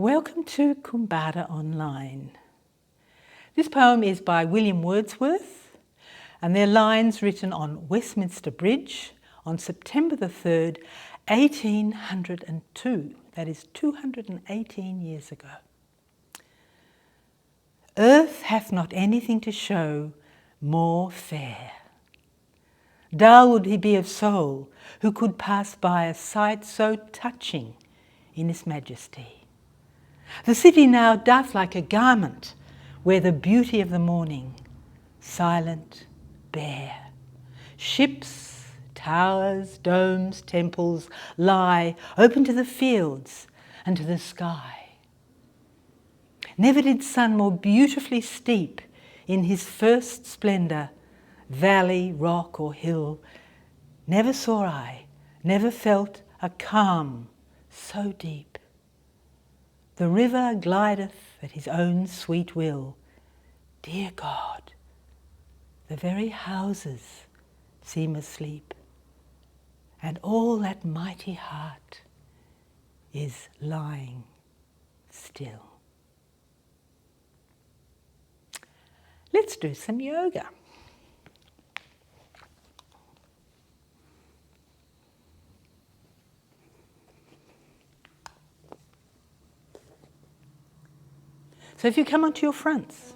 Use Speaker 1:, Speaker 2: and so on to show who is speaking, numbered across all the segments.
Speaker 1: Welcome to Kumbada Online. This poem is by William Wordsworth, and they're lines written on Westminster Bridge on September the 3rd, 1802. That is 218 years ago. Earth hath not anything to show more fair. Dull would he be of soul who could pass by a sight so touching in its majesty. The city now doth like a garment wear the beauty of the morning, silent, bare. Ships, towers, domes, temples lie open to the fields and to the sky. Never did sun more beautifully steep in his first splendour valley, rock or hill. Never saw I, never felt a calm so deep. The river glideth at his own sweet will. Dear God, the very houses seem asleep, and all that mighty heart is lying still. Let's do some yoga. So if you come onto your fronts,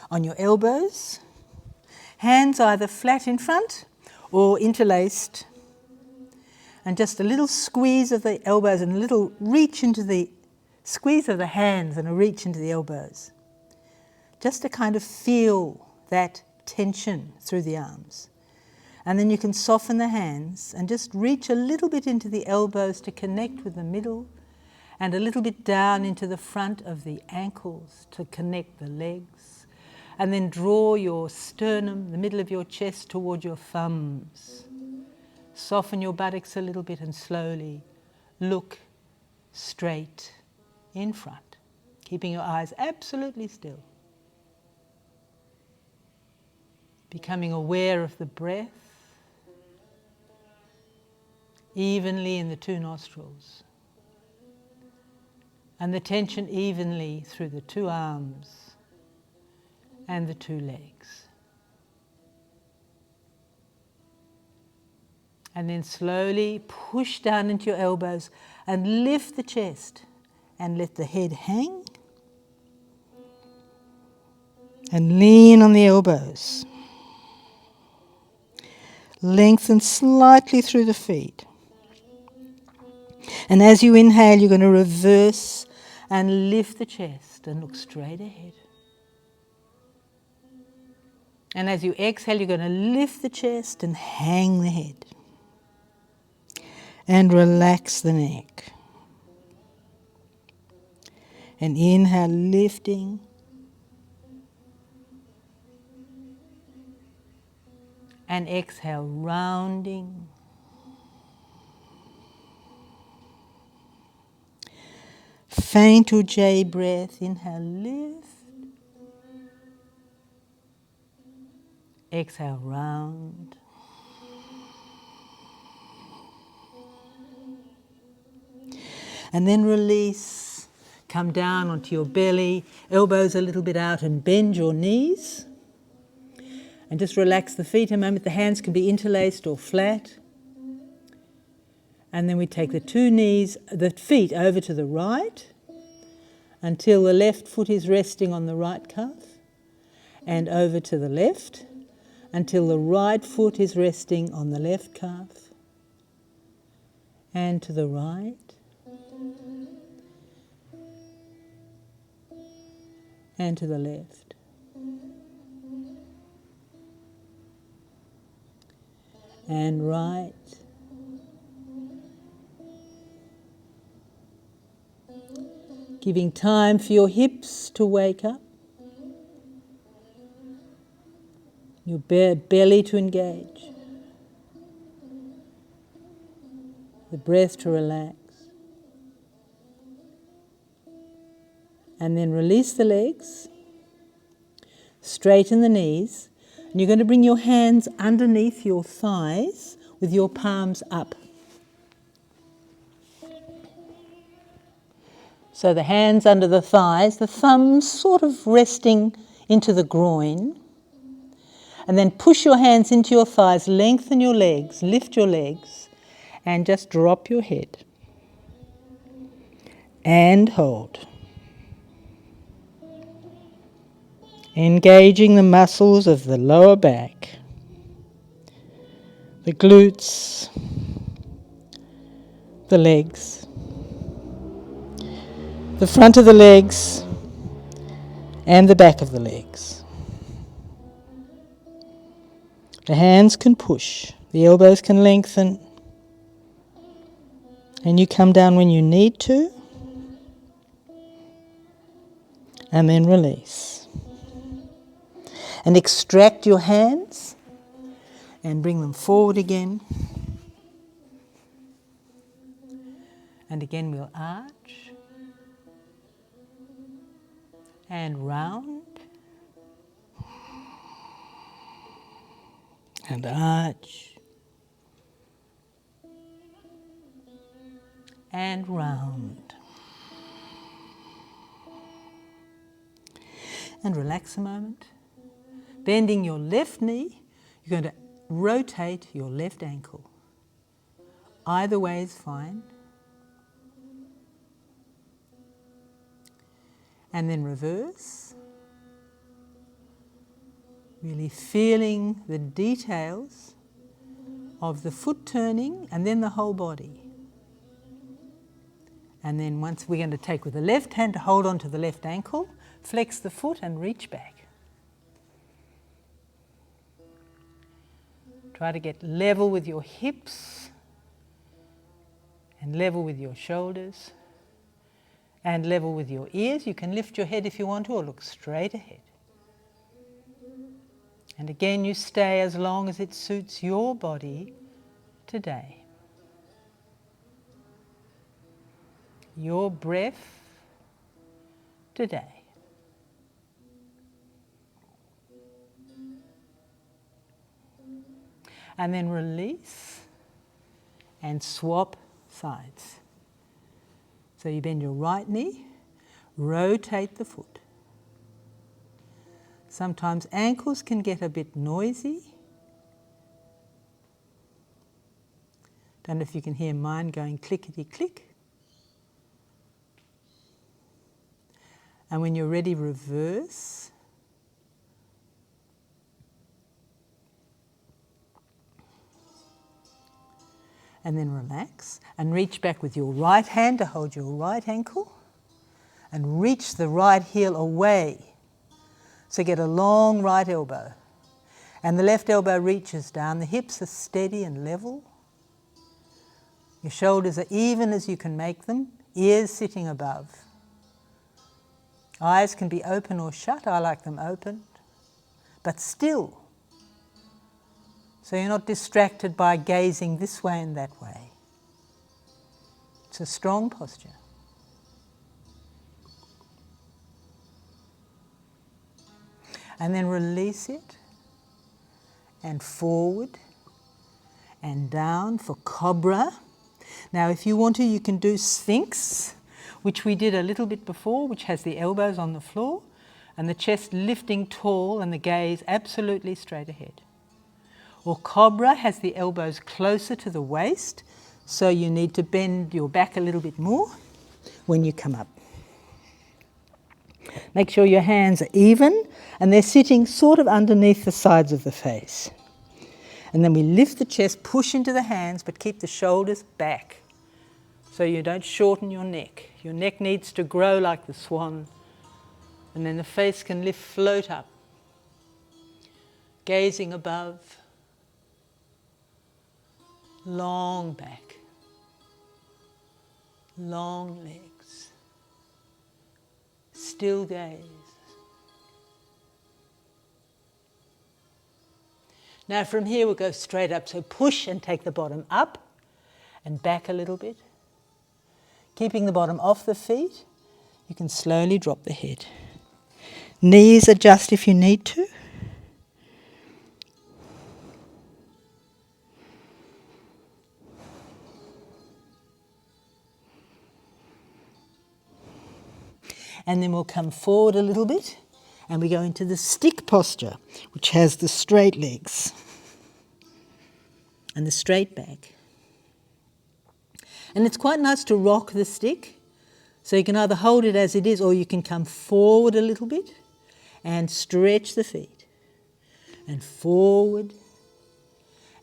Speaker 1: on your elbows, hands either flat in front or interlaced, and just a little squeeze of the elbows and a little reach into the squeeze of the hands and a reach into the elbows. Just to kind of feel that tension through the arms. And then you can soften the hands and just reach a little bit into the elbows to connect with the middle, and a little bit down into the front of the ankles to connect the legs. And then draw your sternum, the middle of your chest, toward your thumbs. Soften your buttocks a little bit and slowly look straight in front, keeping your eyes absolutely still. Becoming aware of the breath evenly in the two nostrils, and the tension evenly through the two arms and the two legs. And then slowly push down into your elbows and lift the chest and let the head hang and lean on the elbows. Lengthen slightly through the feet. And as you inhale, you're going to reverse and lift the chest and look straight ahead. And as you exhale, you're going to lift the chest and hang the head. And relax the neck. And inhale, lifting. And exhale, rounding. Faint Ujjayi breath. Inhale, lift. Exhale, round. And then release. Come down onto your belly, elbows a little bit out, and bend your knees. And just relax the feet a moment. The hands can be interlaced or flat. And then we take the feet over to the right until the left foot is resting on the right calf, and over to the left until the right foot is resting on the left calf, and to the right, and to the left. And right, giving time for your hips to wake up, your belly to engage, the breath to relax. And then release the legs, straighten the knees, And you're going to bring your hands underneath your thighs with your palms up. So the hands under the thighs, the thumbs sort of resting into the groin. And then push your hands into your thighs, lengthen your legs, lift your legs, and just drop your head. And hold. Engaging the muscles of the lower back, the glutes, the legs, the front of the legs, and the back of the legs. The hands can push, the elbows can lengthen, and you come down when you need to, and then release. And extract your hands and bring them forward again. And again we'll arch and round and arch and round. And relax a moment. Bending your left knee, you're going to rotate your left ankle. Either way is fine. And then reverse. Really feeling the details of the foot turning and then the whole body. And then once we're going to take with the left hand to hold on to the left ankle, flex the foot and reach back. Try to get level with your hips and level with your shoulders and level with your ears. You can lift your head if you want to or look straight ahead. And again, you stay as long as it suits your body today. Your breath today. And then release and swap sides. So you bend your right knee, rotate the foot. Sometimes ankles can get a bit noisy. Don't know if you can hear mine going clickety-click. And when you're ready, reverse. And then relax and reach back with your right hand to hold your right ankle and reach the right heel away. So get a long right elbow and the left elbow reaches down. The hips are steady and level. Your shoulders are even as you can make them, ears sitting above. Eyes can be open or shut. I like them open, but still. So you're not distracted by gazing this way and that way. It's a strong posture. And then release it and forward and down for Cobra. Now if you want to, you can do Sphinx, which we did a little bit before, which has the elbows on the floor and the chest lifting tall and the gaze absolutely straight ahead. Or Cobra has the elbows closer to the waist, so you need to bend your back a little bit more when you come up. Make sure your hands are even and they're sitting sort of underneath the sides of the face. And then we lift the chest, push into the hands, but keep the shoulders back so you don't shorten your neck. Your neck needs to grow like the swan, and then the face can float up, gazing above. Long back, long legs, still gaze. Now from here we'll go straight up, so push and take the bottom up and back a little bit. Keeping the bottom off the feet, you can slowly drop the head. Knees adjust if you need to. And then we'll come forward a little bit and we go into the stick posture, which has the straight legs and the straight back. And it's quite nice to rock the stick. So you can either hold it as it is or you can come forward a little bit and stretch the feet. And forward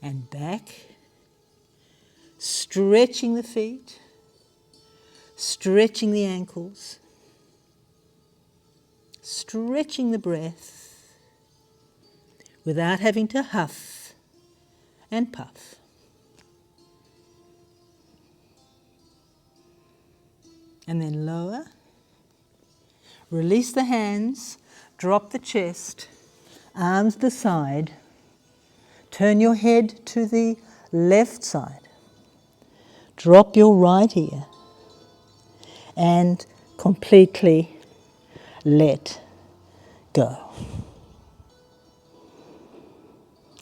Speaker 1: and back. Stretching the feet. Stretching the ankles. Stretching the breath without having to huff and puff. And then lower, release the hands, drop the chest, arms to the side, turn your head to the left side, drop your right ear and completely let go.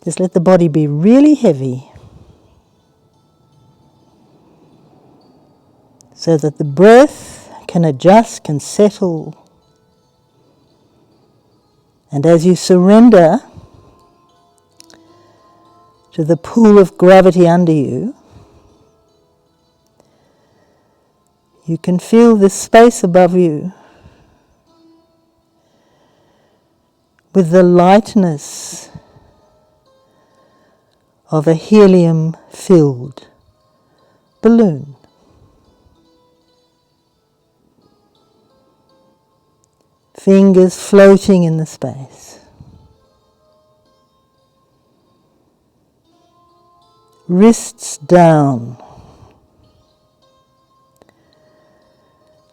Speaker 1: Just let the body be really heavy so that the breath can adjust, can settle. And as you surrender to the pool of gravity under you, you can feel this space above you with the lightness of a helium-filled balloon. Fingers floating in the space. Wrists down.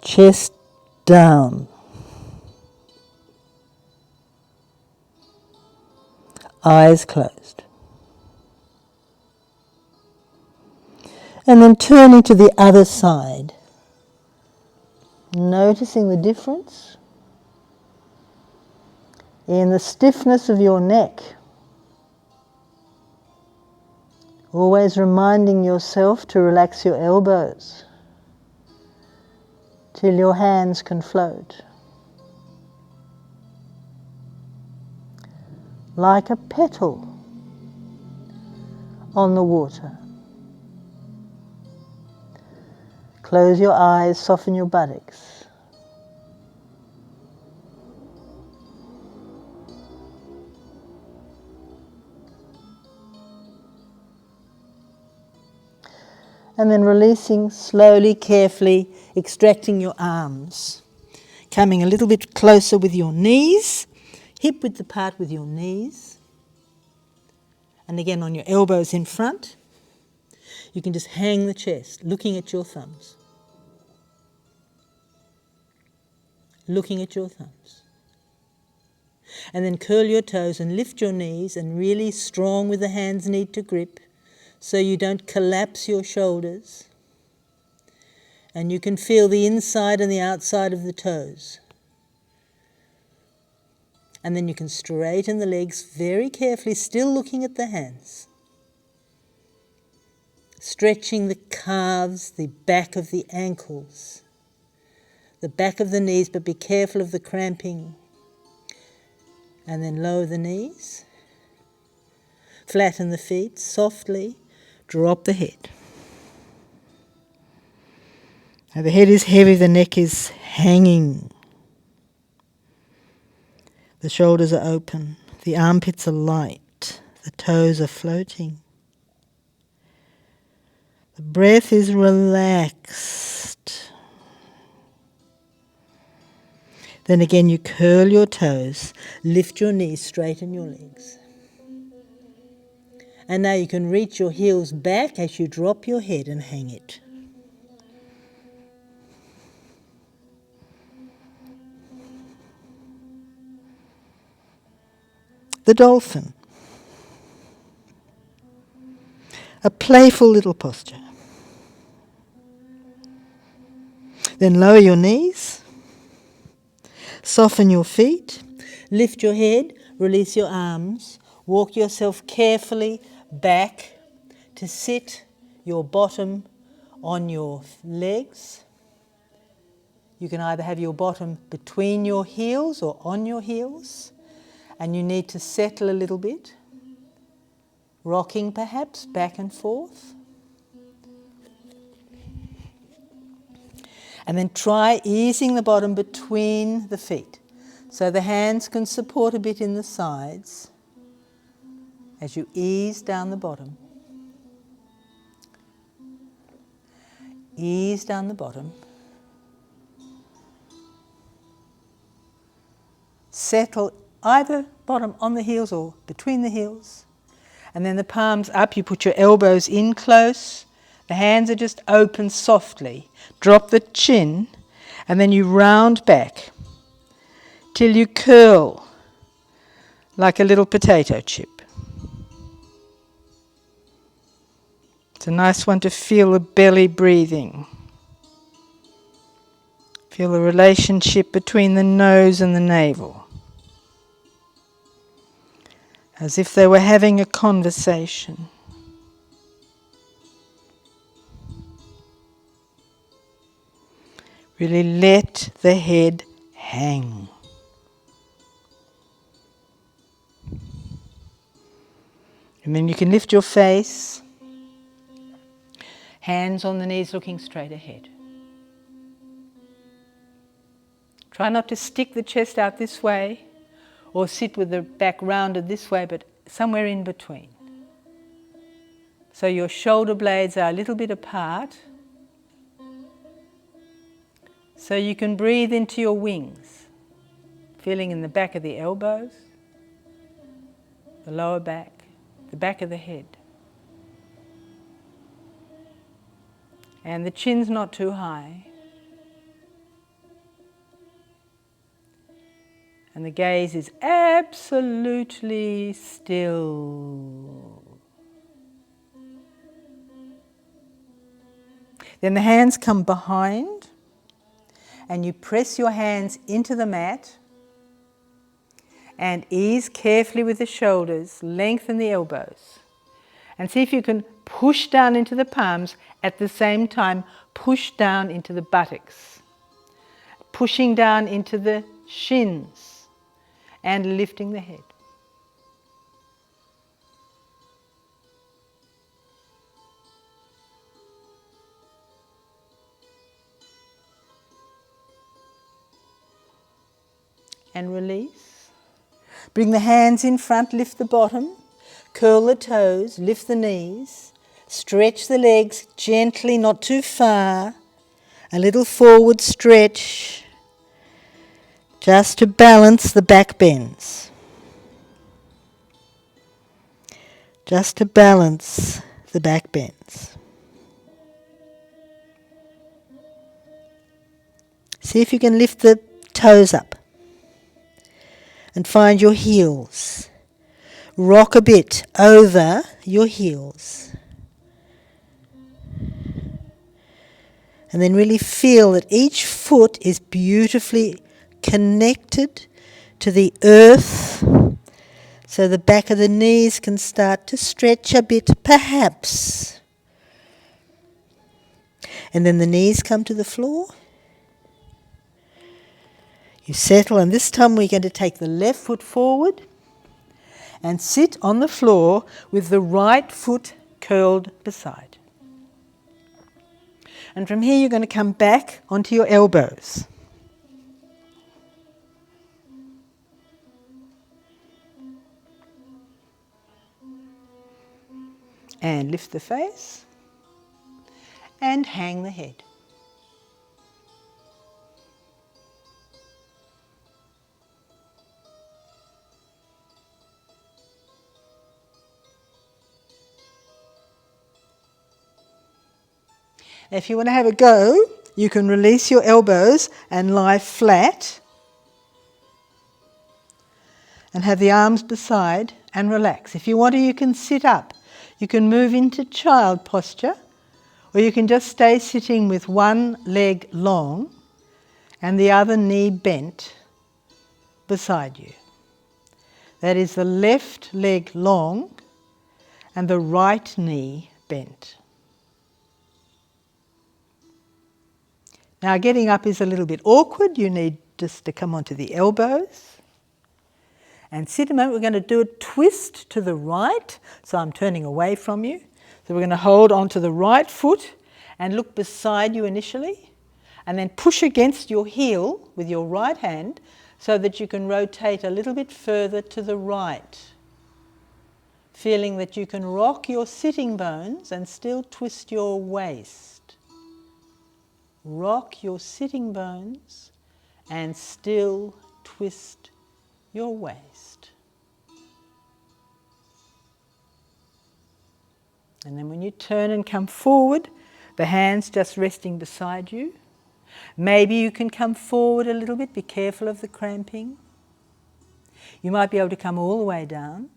Speaker 1: Chest down. Eyes closed. And then turning to the other side. Noticing the difference in the stiffness of your neck. Always reminding yourself to relax your elbows till your hands can float. Like a petal on the water. Close your eyes, soften your buttocks. And then releasing slowly, carefully, extracting your arms. Coming a little bit closer with your knees, hip width apart with your knees. And again on your elbows in front. You can just hang the chest, looking at your thumbs. Looking at your thumbs. And then curl your toes and lift your knees and really strong with the hands need to grip so you don't collapse your shoulders. And you can feel the inside and the outside of the toes. And then you can straighten the legs very carefully, still looking at the hands. Stretching the calves, the back of the ankles, the back of the knees, but be careful of the cramping. And then lower the knees, flatten the feet, softly drop the head. Now the head is heavy, the neck is hanging. The shoulders are open, the armpits are light, the toes are floating. The breath is relaxed. Then again you curl your toes, lift your knees, straighten your legs. And now you can reach your heels back as you drop your head and hang it. The dolphin. A playful little posture. Then lower your knees, soften your feet, lift your head, release your arms, walk yourself carefully back to sit your bottom on your legs, You can either have your bottom between your heels or on your heels, and you need to settle a little bit, rocking perhaps back and forth. And then try easing the bottom between the feet, so the hands can support a bit in the sides as you ease down the bottom. Ease down the bottom. Settle either bottom on the heels or between the heels. And then the palms up, you put your elbows in close. The hands are just open softly. Drop the chin and then you round back till you curl like a little potato chip. It's a nice one to feel the belly breathing. Feel the relationship between the nose and the navel. As if they were having a conversation. Really let the head hang. And then you can lift your face, hands on the knees looking straight ahead. Try not to stick the chest out this way or sit with the back rounded this way, but somewhere in between. So your shoulder blades are a little bit apart, so you can breathe into your wings, feeling in the back of the elbows, the lower back, the back of the head. And the chin's not too high. And the gaze is absolutely still. Then the hands come behind and you press your hands into the mat and ease carefully with the shoulders, lengthen the elbows. And see if you can push down into the palms, at the same time push down into the buttocks, pushing down into the shins and lifting the head. And release. Bring the hands in front, lift the bottom, curl the toes, lift the knees, stretch the legs gently, not too far, a little forward stretch, just to balance the back bends. Just to balance the back bends. See if you can lift the toes up and find your heels. Rock a bit over your heels. And then really feel that each foot is beautifully connected to the earth, so the back of the knees can start to stretch a bit, perhaps. And then the knees come to the floor. You settle, and this time we're going to take the left foot forward and sit on the floor with the right foot curled beside. And from here you're going to come back onto your elbows. And lift the face and hang the head. If you want to have a go, you can release your elbows and lie flat and have the arms beside and relax. If you want to, you can sit up. You can move into child posture, or you can just stay sitting with one leg long and the other knee bent beside you. That is the left leg long and the right knee bent. Now getting up is a little bit awkward. You need just to come onto the elbows. And sit a moment, we're going to do a twist to the right. So I'm turning away from you. So we're going to hold onto the right foot and look beside you initially. And then push against your heel with your right hand so that you can rotate a little bit further to the right. Feeling that you can rock your sitting bones and still twist your waist. Rock your sitting bones and still twist your waist. And then when you turn and come forward, the hands just resting beside you. Maybe you can come forward a little bit, be careful of the cramping. You might be able to come all the way down.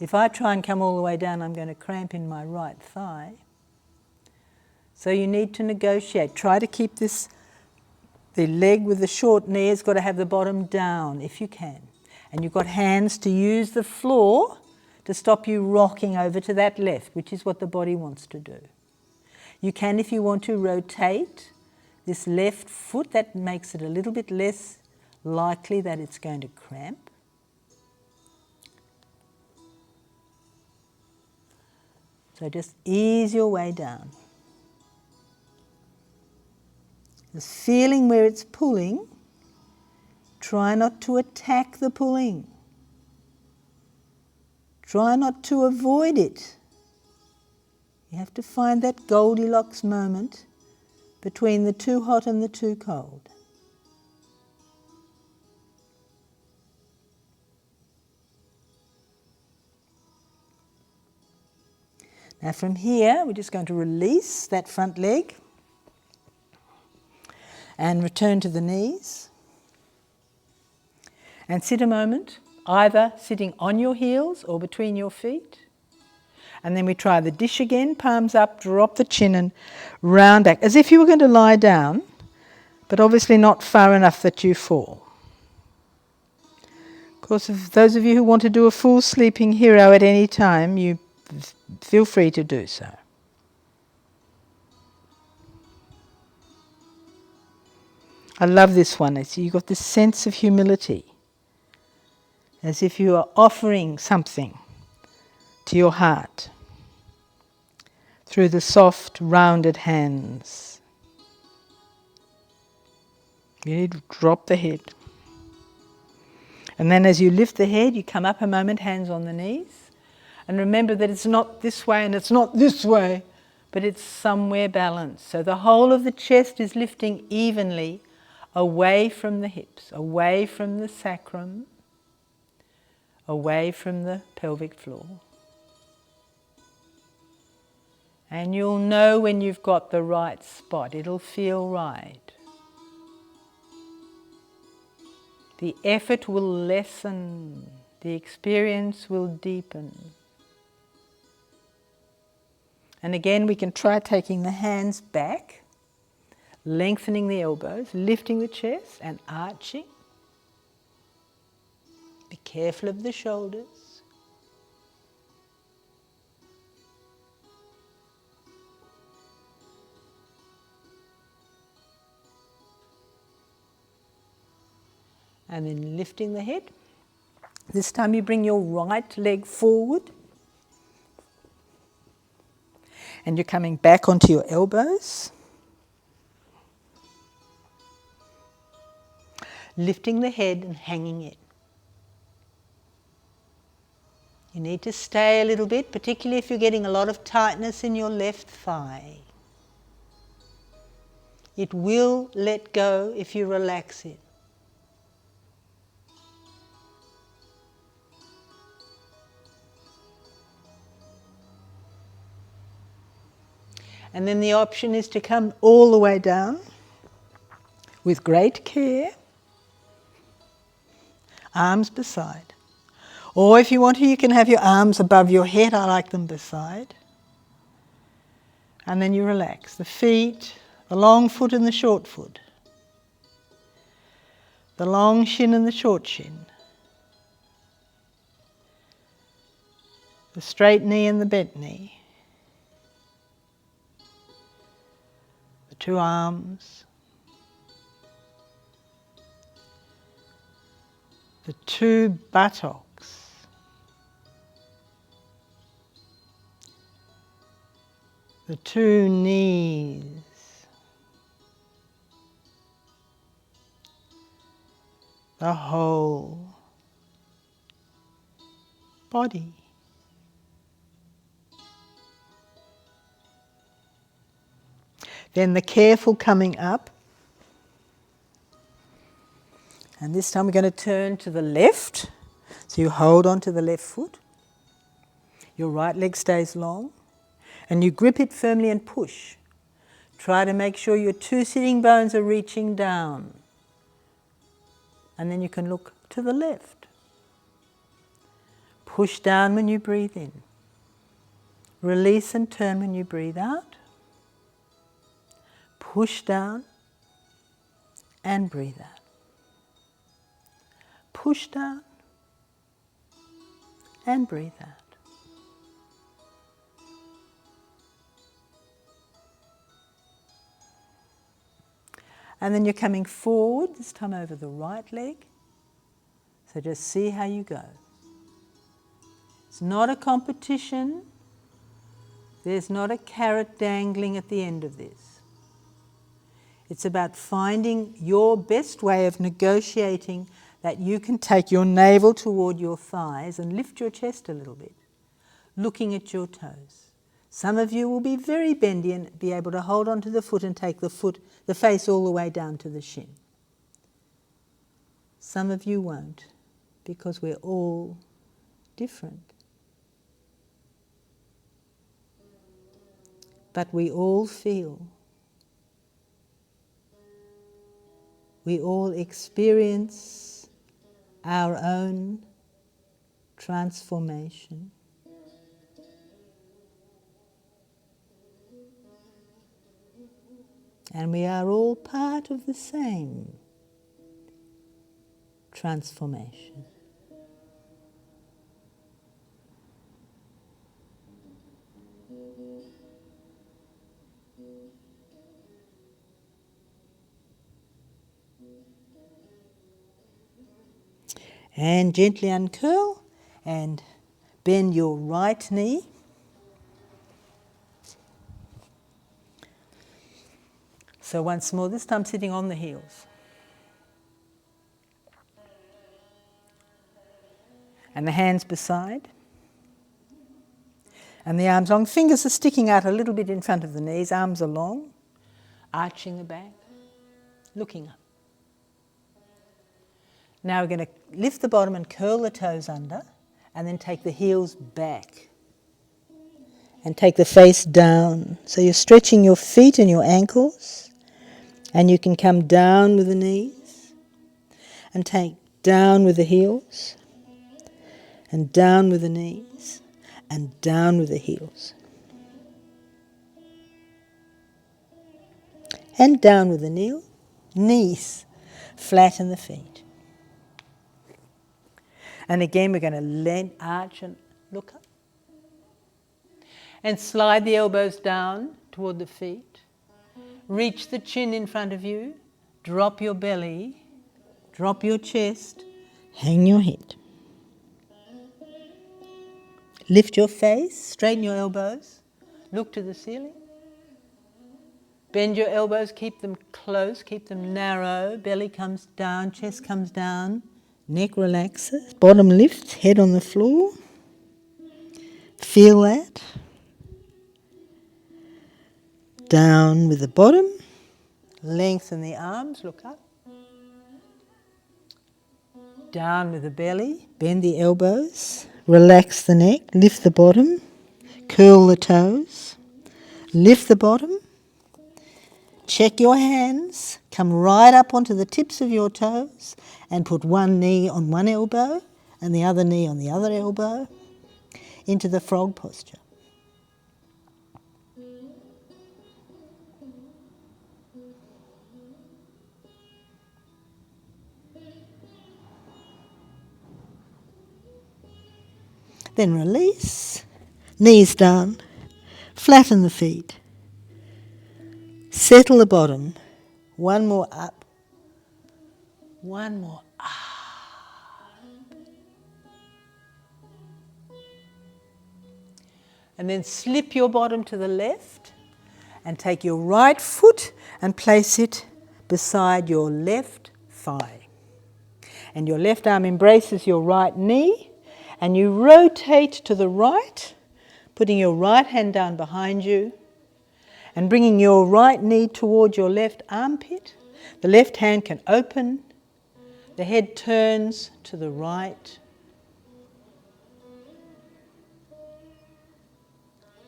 Speaker 1: If I try and come all the way down, I'm going to cramp in my right thigh. So you need to negotiate. Try to keep this, the leg with the short knee has got to have the bottom down if you can. And you've got hands to use the floor to stop you rocking over to that left, which is what the body wants to do. You can, if you want to, rotate this left foot. That makes it a little bit less likely that it's going to cramp. So just ease your way down. Just feeling where it's pulling. Try not to attack the pulling. Try not to avoid it. You have to find that Goldilocks moment between the too hot and the too cold. Now from here, we're just going to release that front leg and return to the knees. And sit a moment, either sitting on your heels or between your feet. And then we try the dish again, palms up, drop the chin and round back, as if you were going to lie down, but obviously not far enough that you fall. Of course, if those of you who want to do a full sleeping hero at any time, you feel free to do so. I love this one. You've got this sense of humility, as if you are offering something to your heart through the soft, rounded hands. You need to drop the head. And then as you lift the head, you come up a moment, hands on the knees. And remember that it's not this way and it's not this way, but it's somewhere balanced. So the whole of the chest is lifting evenly away from the hips, away from the sacrum, away from the pelvic floor. And you'll know when you've got the right spot. It'll feel right. The effort will lessen. The experience will deepen. And again, we can try taking the hands back, lengthening the elbows, lifting the chest and arching. Be careful of the shoulders. And then lifting the head. This time you bring your right leg forward. And you're coming back onto your elbows. Lifting the head and hanging it. You need to stay a little bit, particularly if you're getting a lot of tightness in your left thigh. It will let go if you relax it. And then the option is to come all the way down with great care, arms beside. Or if you want to, you can have your arms above your head. I like them beside. And then you relax the feet, the long foot and the short foot, the long shin and the short shin, the straight knee and the bent knee, the 2 arms, the 2 buttocks, the 2 knees, the whole body. Then the careful coming up. And this time we're going to turn to the left. So you hold on to the left foot. Your right leg stays long. And you grip it firmly and push. Try to make sure your 2 sitting bones are reaching down. And then you can look to the left. Push down when you breathe in. Release and turn when you breathe out. Push down and breathe out. Push down and breathe out. And then you're coming forward, this time over the right leg. So just see how you go. It's not a competition. There's not a carrot dangling at the end of this. It's about finding your best way of negotiating that you can take your navel toward your thighs and lift your chest a little bit, looking at your toes. Some of you will be very bendy and be able to hold on to the foot and take the face all the way down to the shin. Some of you won't, because we're all different. But we all feel. We all experience our own transformation. And we are all part of the same transformation. And gently uncurl and bend your right knee. So once more, this time sitting on the heels. And the hands beside. And the arms long. Fingers are sticking out a little bit in front of the knees. Arms are long. Arching the back. Looking up. Now we're going to lift the bottom and curl the toes under. And then take the heels back. And take the face down. So you're stretching your feet and your ankles. And you can come down with the knees. And take down with the heels. And down with the knees. And down with the heels. And down with the knees. Flatten the feet. And again we're going to arch and look up. And slide the elbows down toward the feet. Reach the chin in front of you. Drop your belly. Drop your chest. Hang your head. Lift your face. Straighten your elbows. Look to the ceiling. Bend your elbows. Keep them close. Keep them narrow. Belly comes down. Chest comes down. Neck relaxes. Bottom lifts. Head on the floor. Feel that. Down with the bottom. Lengthen the arms. Look up. Down with the belly. Bend the elbows. Relax the neck. Lift the bottom. Curl the toes. Lift the bottom. Check your hands. Come right up onto the tips of your toes and put one knee on one elbow and the other knee on the other elbow into the frog posture. Then release, knees down, flatten the feet. Settle the bottom. One more up. One more up. And then slip your bottom to the left and take your right foot and place it beside your left thigh. And your left arm embraces your right knee, and you rotate to the right, putting your right hand down behind you and bringing your right knee toward your left armpit. The left hand can open. The head turns to the right.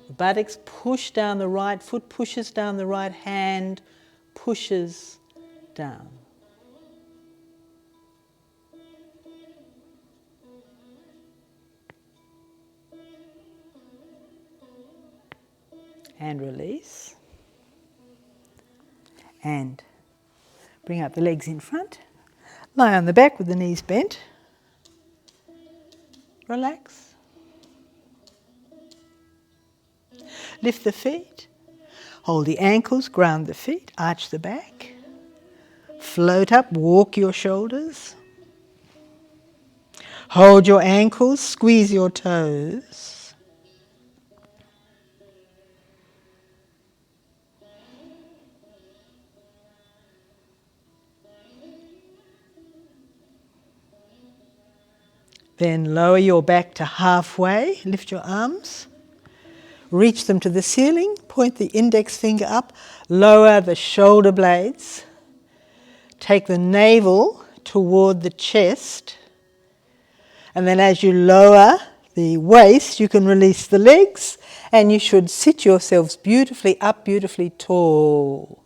Speaker 1: The buttocks push down, the right foot pushes down, the right hand pushes down. And release. And bring up the legs in front. Lie on the back with the knees bent. Relax. Lift the feet. Hold the ankles, ground the feet, arch the back. Float up, walk your shoulders. Hold your ankles, squeeze your toes. Then lower your back to halfway, lift your arms. Reach them to the ceiling, point the index finger up, lower the shoulder blades. Take the navel toward the chest. And then as you lower the waist, you can release the legs, and you should sit yourselves beautifully up, beautifully tall.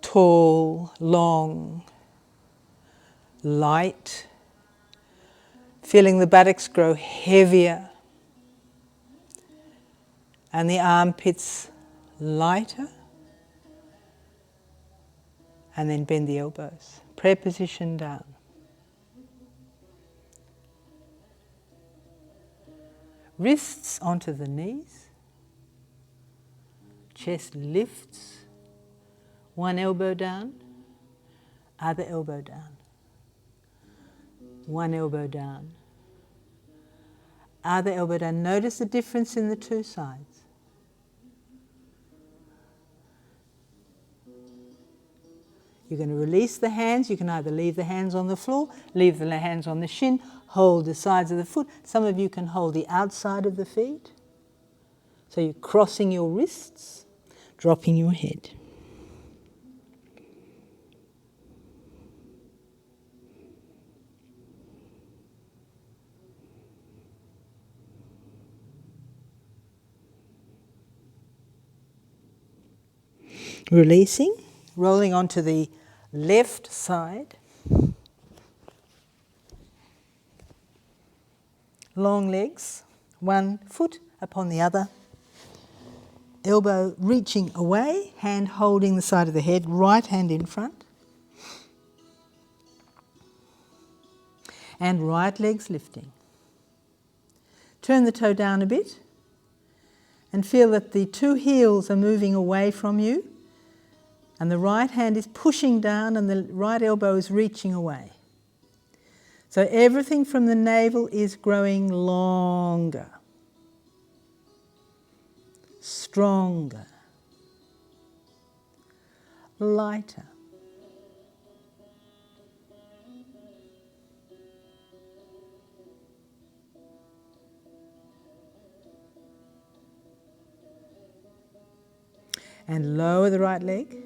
Speaker 1: Tall, long, light. Feeling the buttocks grow heavier. And the armpits lighter. And then bend the elbows. Prayer position down. Wrists onto the knees. Chest lifts. One elbow down. Other elbow down. One elbow down. Other elbow down. Notice the difference in the two sides. You're going to release the hands. You can either leave the hands on the floor, leave the hands on the shin, hold the sides of the foot. Some of you can hold the outside of the feet. So you're crossing your wrists, dropping your head. Releasing, rolling onto the left side. Long legs, one foot upon the other. Elbow reaching away, hand holding the side of the head, right hand in front. And right legs lifting. Turn the toe down a bit and feel that the two heels are moving away from you. And the right hand is pushing down and the right elbow is reaching away. So everything from the navel is growing longer, stronger, lighter. And lower the right leg.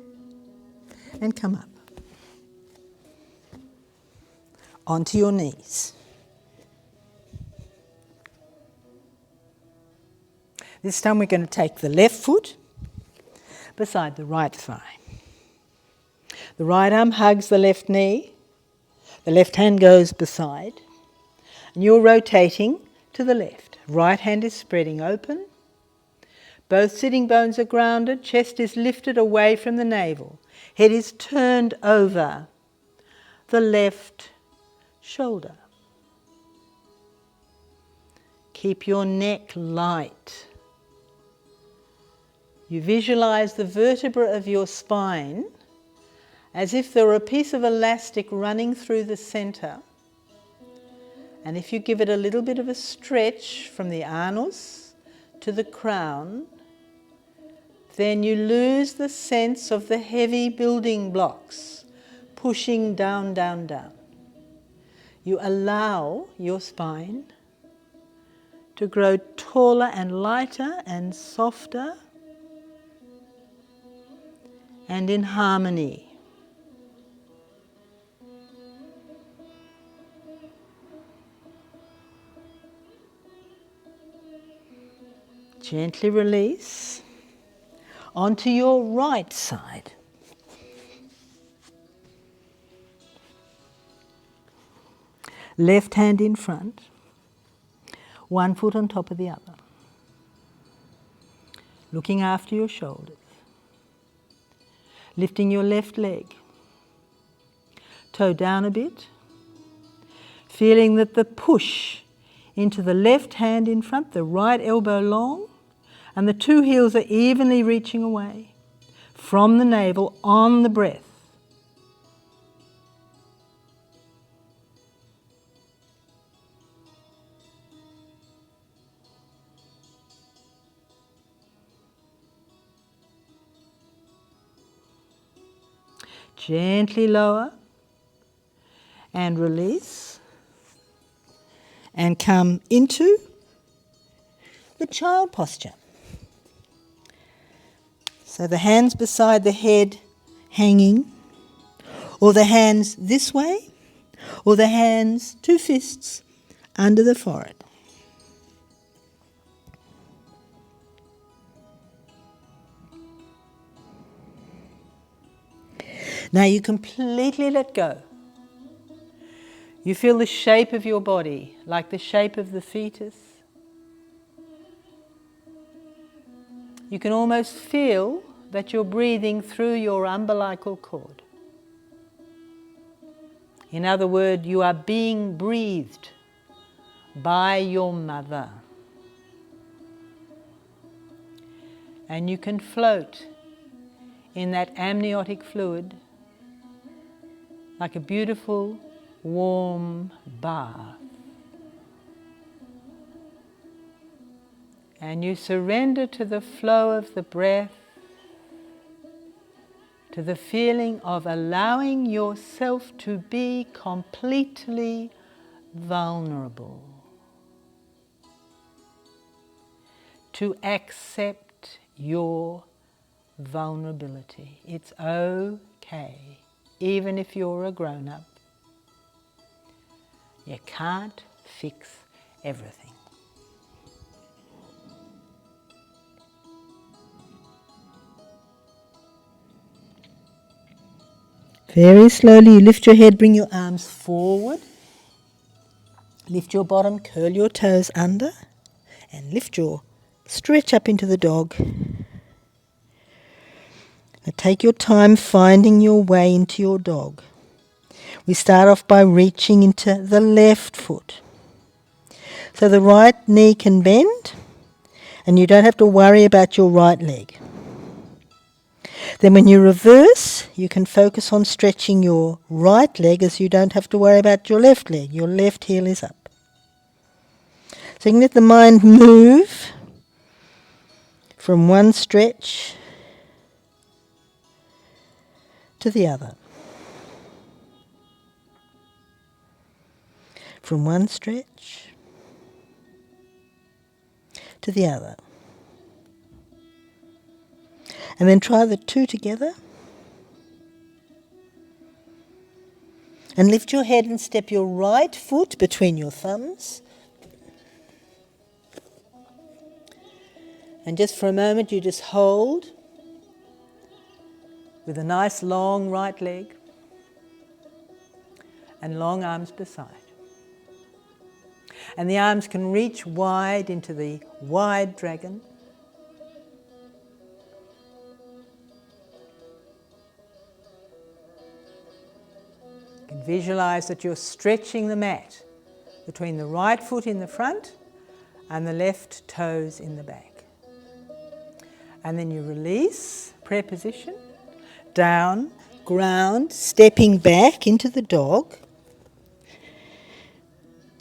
Speaker 1: And come up. Onto your knees. This time we're going to take the left foot beside the right thigh. The right arm hugs the left knee. The left hand goes beside. And you're rotating to the left. Right hand is spreading open. Both sitting bones are grounded. Chest is lifted away from the navel. Head is turned over the left shoulder. Keep your neck light. You visualize the vertebra of your spine as if there were a piece of elastic running through the center. And if you give it a little bit of a stretch from the anus to the crown, then you lose the sense of the heavy building blocks pushing down, down, down. You allow your spine to grow taller and lighter and softer and in harmony. Gently release onto your right side. Left hand in front, one foot on top of the other. Looking after your shoulders. Lifting your left leg. Toe down a bit. Feeling that the push into the left hand in front, the right elbow long, and the two heels are evenly reaching away from the navel on the breath. Gently lower and release and come into the child posture. So the hands beside the head hanging, or the hands this way, or the hands, two fists, under the forehead. Now you completely let go. You feel the shape of your body, like the shape of the fetus. You can almost feel that you're breathing through your umbilical cord. In other words, you are being breathed by your mother. And you can float in that amniotic fluid like a beautiful, warm bath. And you surrender to the flow of the breath, to the feeling of allowing yourself to be completely vulnerable, to accept your vulnerability. It's okay, even if you're a grown-up. You can't fix everything. Very slowly you lift your head, bring your arms forward. Lift your bottom, curl your toes under, and lift your stretch up into the dog. Now take your time finding your way into your dog. We start off by reaching into the left foot. So the right knee can bend, and you don't have to worry about your right leg. Then when you reverse, you can focus on stretching your right leg as you don't have to worry about your left leg. Your left heel is up. So you can let the mind move from one stretch to the other. From one stretch to the other. And then try the two together. And lift your head and step your right foot between your thumbs. And just for a moment you just hold with a nice long right leg and long arms beside. And the arms can reach wide into the wide dragon. You can visualize that you're stretching the mat between the right foot in the front and the left toes in the back. And then you release, prayer position, down, ground, stepping back into the dog.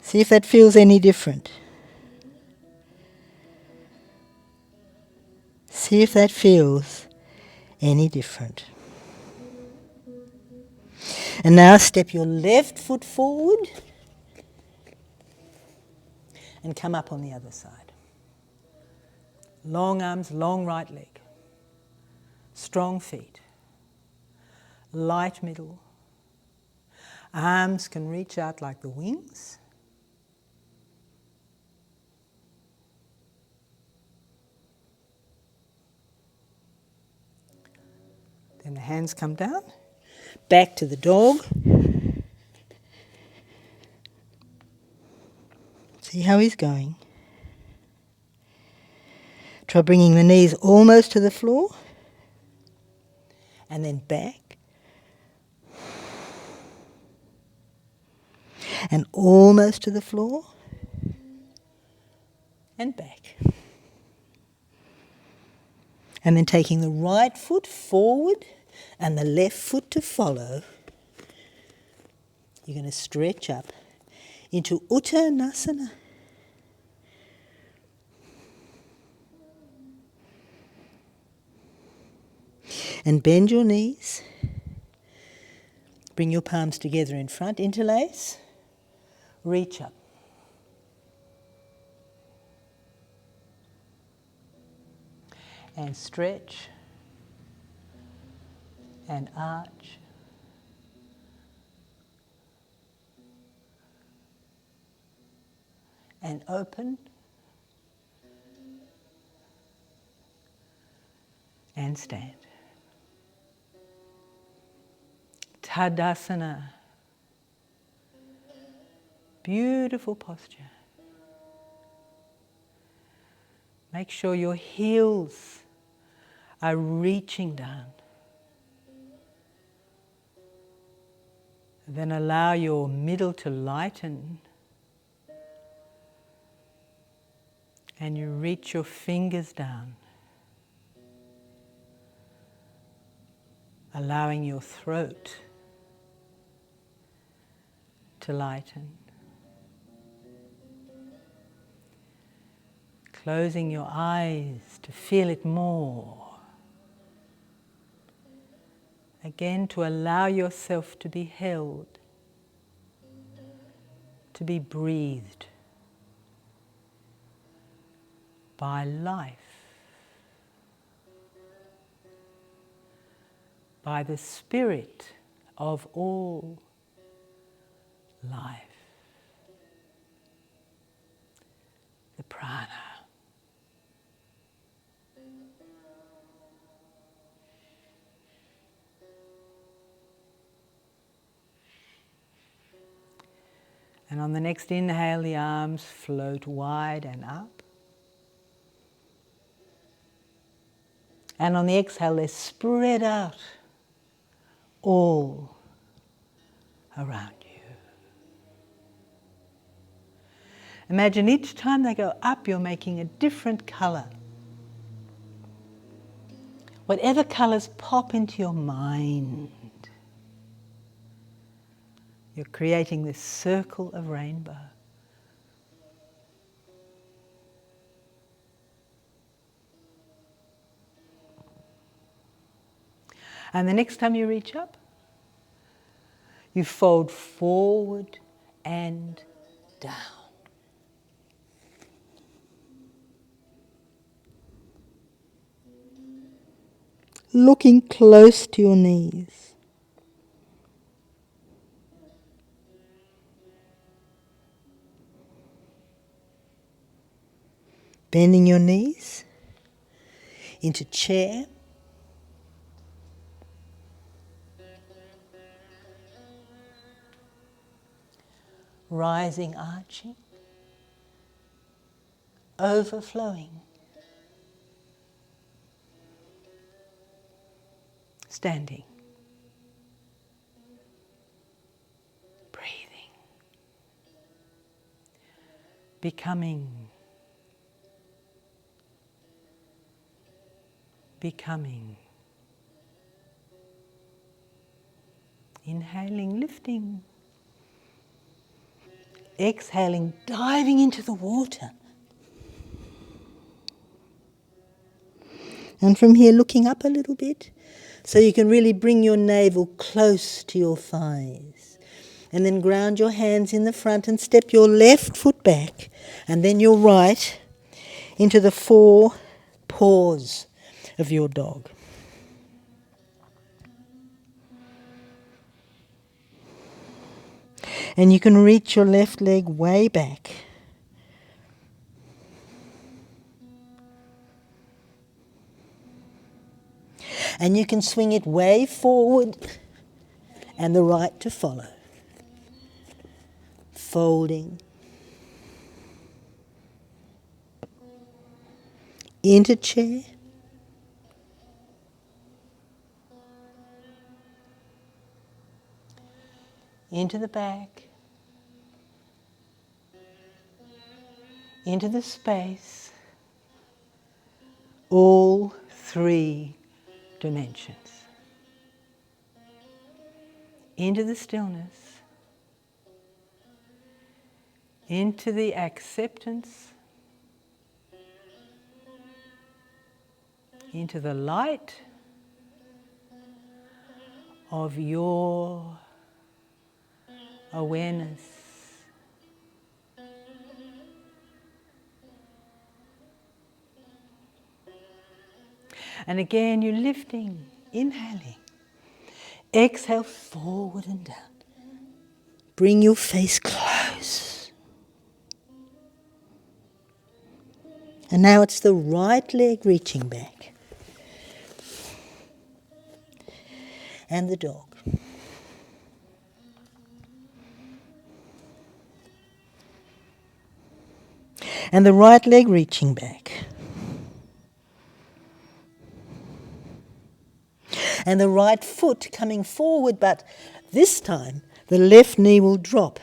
Speaker 1: See if that feels any different. See if that feels any different. And now step your left foot forward and come up on the other side. Long arms, long right leg. Strong feet. Light middle. Arms can reach out like the wings. Then the hands come down. Back to the dog. See how he's going. Try bringing the knees almost to the floor. And then back. And almost to the floor. And back. And then taking the right foot forward and the left foot to follow. You're going to stretch up into Uttanasana. And bend your knees. Bring your palms together in front, interlace. Reach up. And stretch. And arch. And open. And stand. Tadasana. Beautiful posture. Make sure your heels are reaching down. Then allow your middle to lighten. And you reach your fingers down. Allowing your throat to lighten. Closing your eyes to feel it more. Again, to allow yourself to be held, to be breathed by life, by the spirit of all life, the prana. And on the next inhale, the arms float wide and up. And on the exhale, they spread out all around you. Imagine each time they go up, you're making a different colour. Whatever colours pop into your mind, you're creating this circle of rainbow. And the next time you reach up, you fold forward and down. Looking close to your knees. Bending your knees into chair. Rising, arching, overflowing, standing, breathing, becoming, becoming. Inhaling, lifting. Exhaling, diving into the water. And from here, looking up a little bit, so you can really bring your navel close to your thighs. And then ground your hands in the front and step your left foot back, and then your right into the 4 paws of your dog. And you can reach your left leg way back. And you can swing it way forward and the right to follow. Folding. Into chair. Into the back. Into the space. All 3 dimensions. Into the stillness. Into the acceptance. Into the light of your awareness. And again, you're lifting, inhaling. Exhale forward and down. Bring your face close. And now it's the right leg reaching back. And the dog. And the right leg reaching back. And the right foot coming forward, but this time the left knee will drop.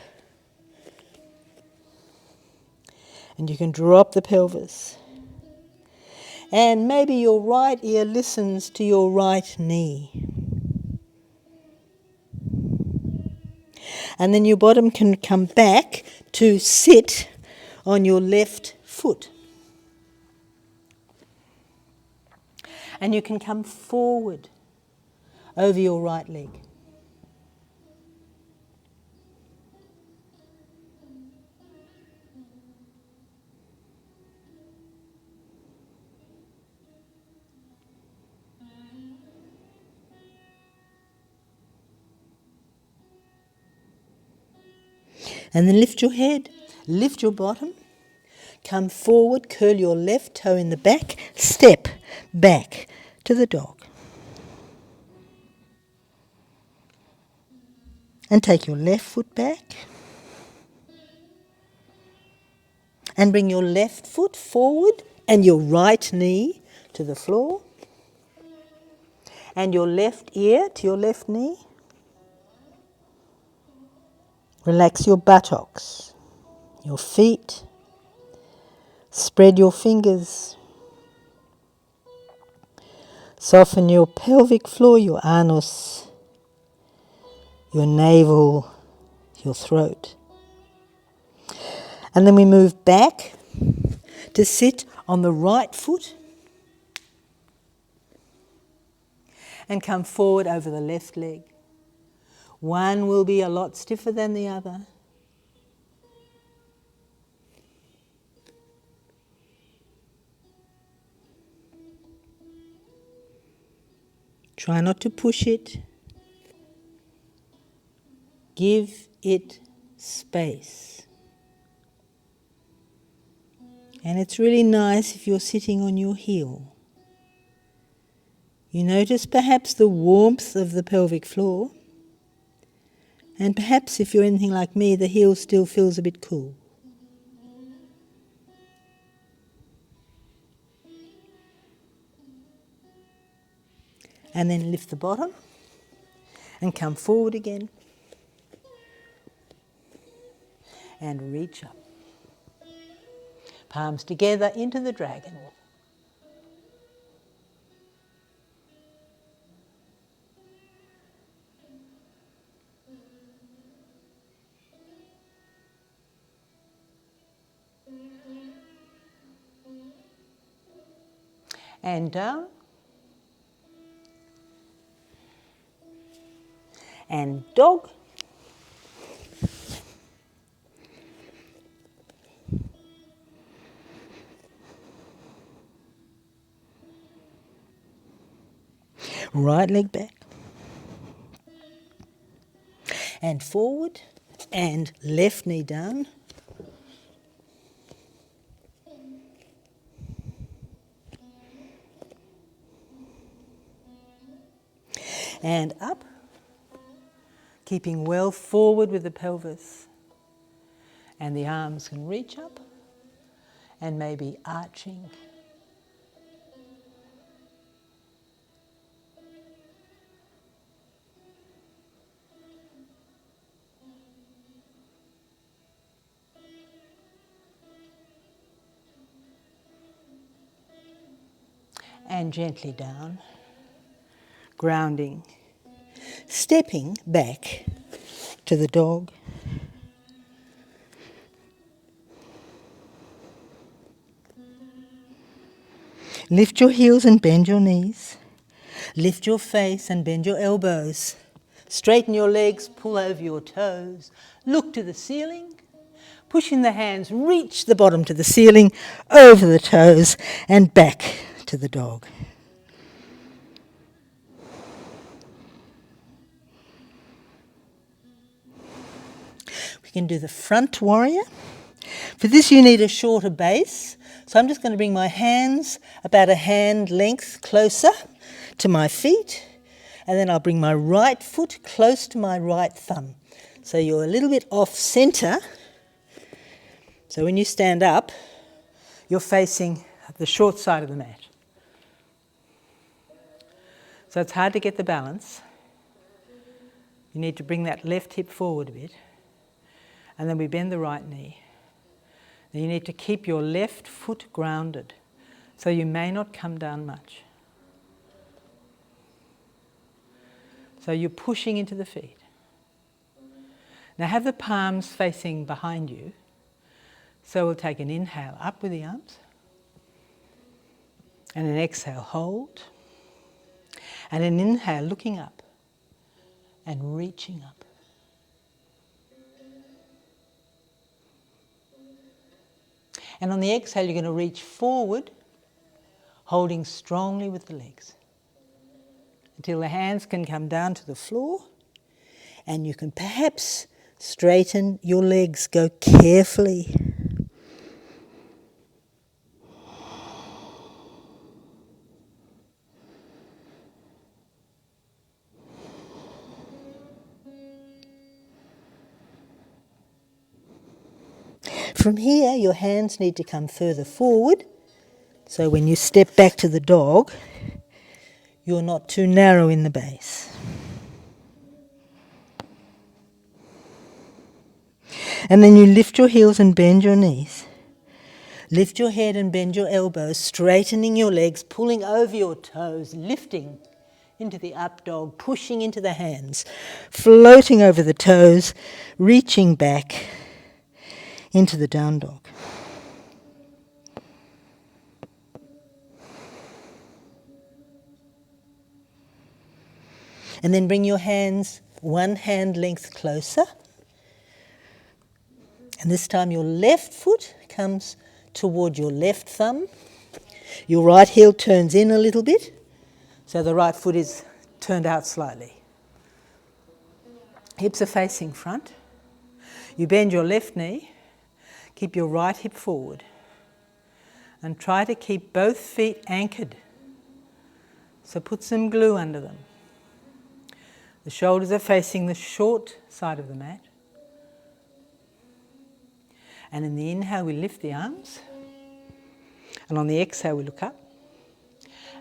Speaker 1: And you can drop the pelvis. And maybe your right ear listens to your right knee. And then your bottom can come back to sit on your left foot. And you can come forward over your right leg. And then lift your head, lift your bottom, come forward, curl your left toe in the back, step back to the dog. And take your left foot back. And bring your left foot forward and your right knee to the floor. And your left ear to your left knee. Relax your buttocks, your feet. Spread your fingers. Soften your pelvic floor, your anus, your navel, your throat. And then we move back to sit on the right foot and come forward over the left leg. One will be a lot stiffer than the other. Try not to push it. Give it space. And it's really nice if you're sitting on your heel. You notice perhaps the warmth of the pelvic floor. And perhaps if you're anything like me, the heel still feels a bit cool. And then lift the bottom and come forward again. And reach up. Palms together into the dragon. and down, and dog, right leg back, and forward, and left knee down, and up, keeping well forward with the pelvis, and the arms can reach up and maybe arching. And gently down, grounding, stepping back to the dog. Lift your heels and bend your knees. Lift your face and bend your elbows. Straighten your legs, pull over your toes. Look to the ceiling. Pushing the hands, reach the bottom to the ceiling, over the toes and back to the dog. We can do the front warrior. For this you need a shorter base, so I'm just going to bring my hands about a hand length closer to my feet, and then I'll bring my right foot close to my right thumb. So you're a little bit off centre, so when you stand up, you're facing the short side of the mat. So it's hard to get the balance. You need to bring that left hip forward a bit, and then we bend the right knee. Then you need to keep your left foot grounded, so you may not come down much. So you're pushing into the feet. Now have the palms facing behind you. So we'll take an inhale up with the arms, and an exhale, hold, and an inhale looking up and reaching up. And on the exhale, you're going to reach forward, holding strongly with the legs, until the hands can come down to the floor, and you can perhaps straighten your legs, go carefully. From here, your hands need to come further forward, so when you step back to the dog, you're not too narrow in the base. And then you lift your heels and bend your knees. Lift your head and bend your elbows, straightening your legs, pulling over your toes, lifting into the up dog, pushing into the hands, floating over the toes, reaching back into the down dog. And then bring your hands one hand length closer. And this time your left foot comes toward your left thumb. Your right heel turns in a little bit, so the right foot is turned out slightly. Hips are facing front. You bend your left knee, keep your right hip forward, and try to keep both feet anchored. So put some glue under them. The shoulders are facing the short side of the mat. And in the inhale, we lift the arms. And on the exhale, we look up.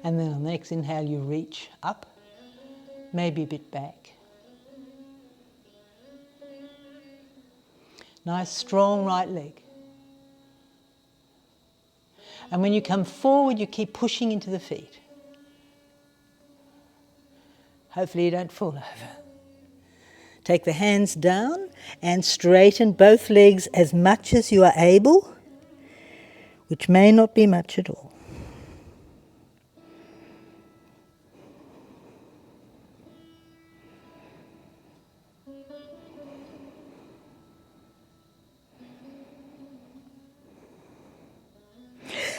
Speaker 1: And then on the next inhale, you reach up, maybe a bit back. Nice, strong right leg. And when you come forward, you keep pushing into the feet. Hopefully you don't fall over. Take the hands down and straighten both legs as much as you are able, which may not be much at all.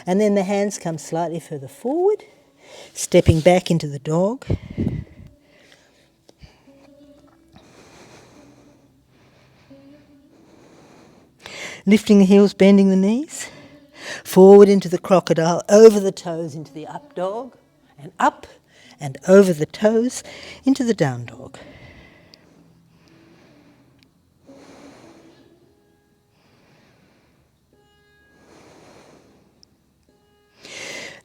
Speaker 1: And then the hands come slightly further forward, stepping back into the dog. Lifting the heels, bending the knees. Forward into the crocodile, over the toes into the up dog, and up and over the toes into the down dog.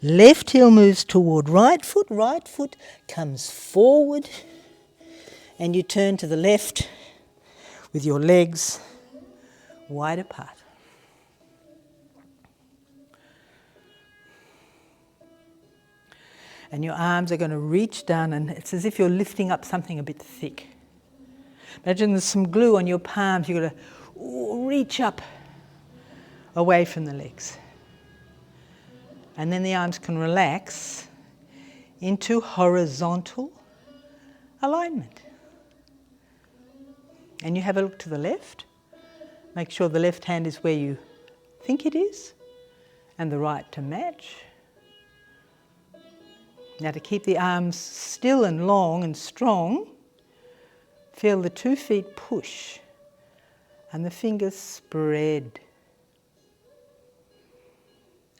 Speaker 1: Left heel moves toward right foot comes forward, and you turn to the left with your legs wide apart. And your arms are going to reach down, and it's as if you're lifting up something a bit thick. Imagine there's some glue on your palms. You've got to reach up away from the legs. And then the arms can relax into horizontal alignment. And you have a look to the left. Make sure the left hand is where you think it is, and the right to match. Now, to keep the arms still and long and strong, feel the 2 feet push and the fingers spread.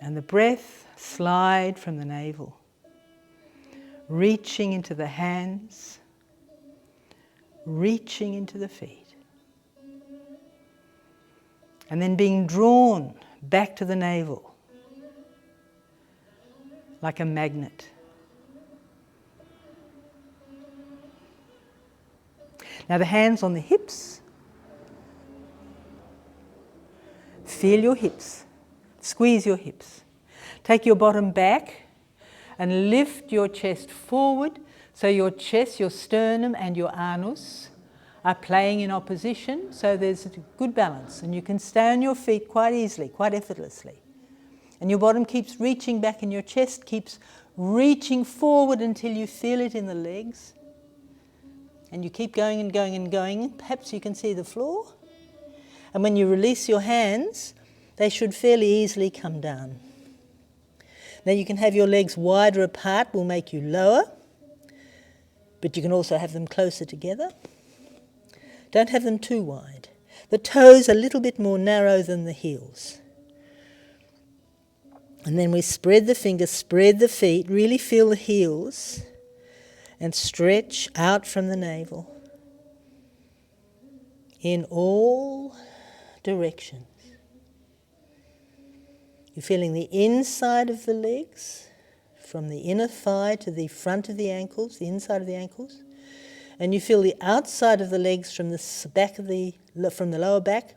Speaker 1: And the breath slide from the navel, reaching into the hands, reaching into the feet. And then being drawn back to the navel like a magnet. Now the hands on the hips. Feel your hips. Squeeze your hips. Take your bottom back and lift your chest forward so your chest, your sternum and your anus are playing in opposition, so there's a good balance, and you can stay on your feet quite easily, quite effortlessly. And your bottom keeps reaching back and your chest keeps reaching forward until you feel it in the legs. And you keep going and going and going. Perhaps you can see the floor. And when you release your hands, they should fairly easily come down. Now you can have your legs wider apart, will make you lower. But you can also have them closer together. Don't have them too wide. The toes are a little bit more narrow than the heels. And then we spread the fingers, spread the feet, really feel the heels, and stretch out from the navel in all directions. You're feeling the inside of the legs, from the inner thigh to the front of the ankles, the inside of the ankles. And you feel the outside of the legs from the back of from the lower back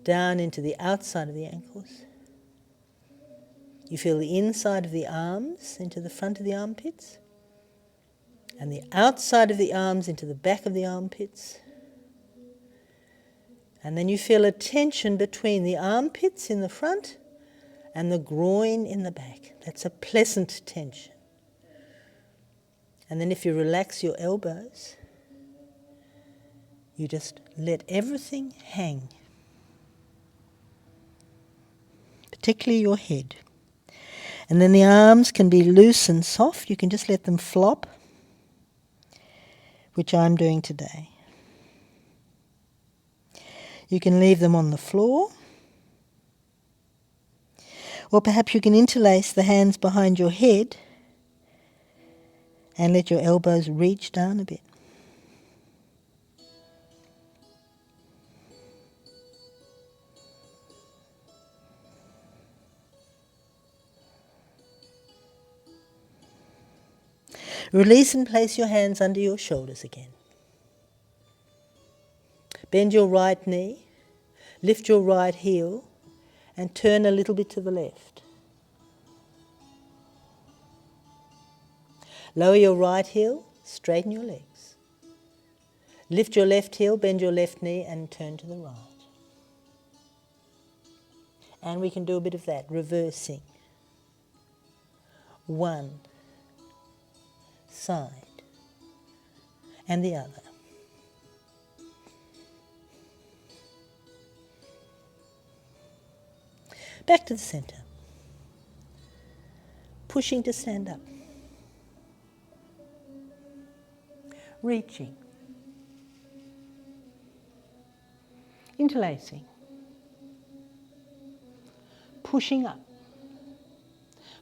Speaker 1: down into the outside of the ankles. You feel the inside of the arms into the front of the armpits, and the outside of the arms into the back of the armpits. And then you feel a tension between the armpits in the front and the groin in the back. That's a pleasant tension. And then if you relax your elbows, you just let everything hang, particularly your head. And then the arms can be loose and soft. You can just let them flop, which I'm doing today. You can leave them on the floor, or perhaps you can interlace the hands behind your head and let your elbows reach down a bit. Release and place your hands under your shoulders again. Bend your right knee, lift your right heel, and turn a little bit to the left. Lower your right heel, straighten your legs. Lift your left heel, bend your left knee, and turn to the right. And we can do a bit of that, reversing. One side and the other. Back to the centre. pushing to stand up. Reaching. Interlacing. Pushing up.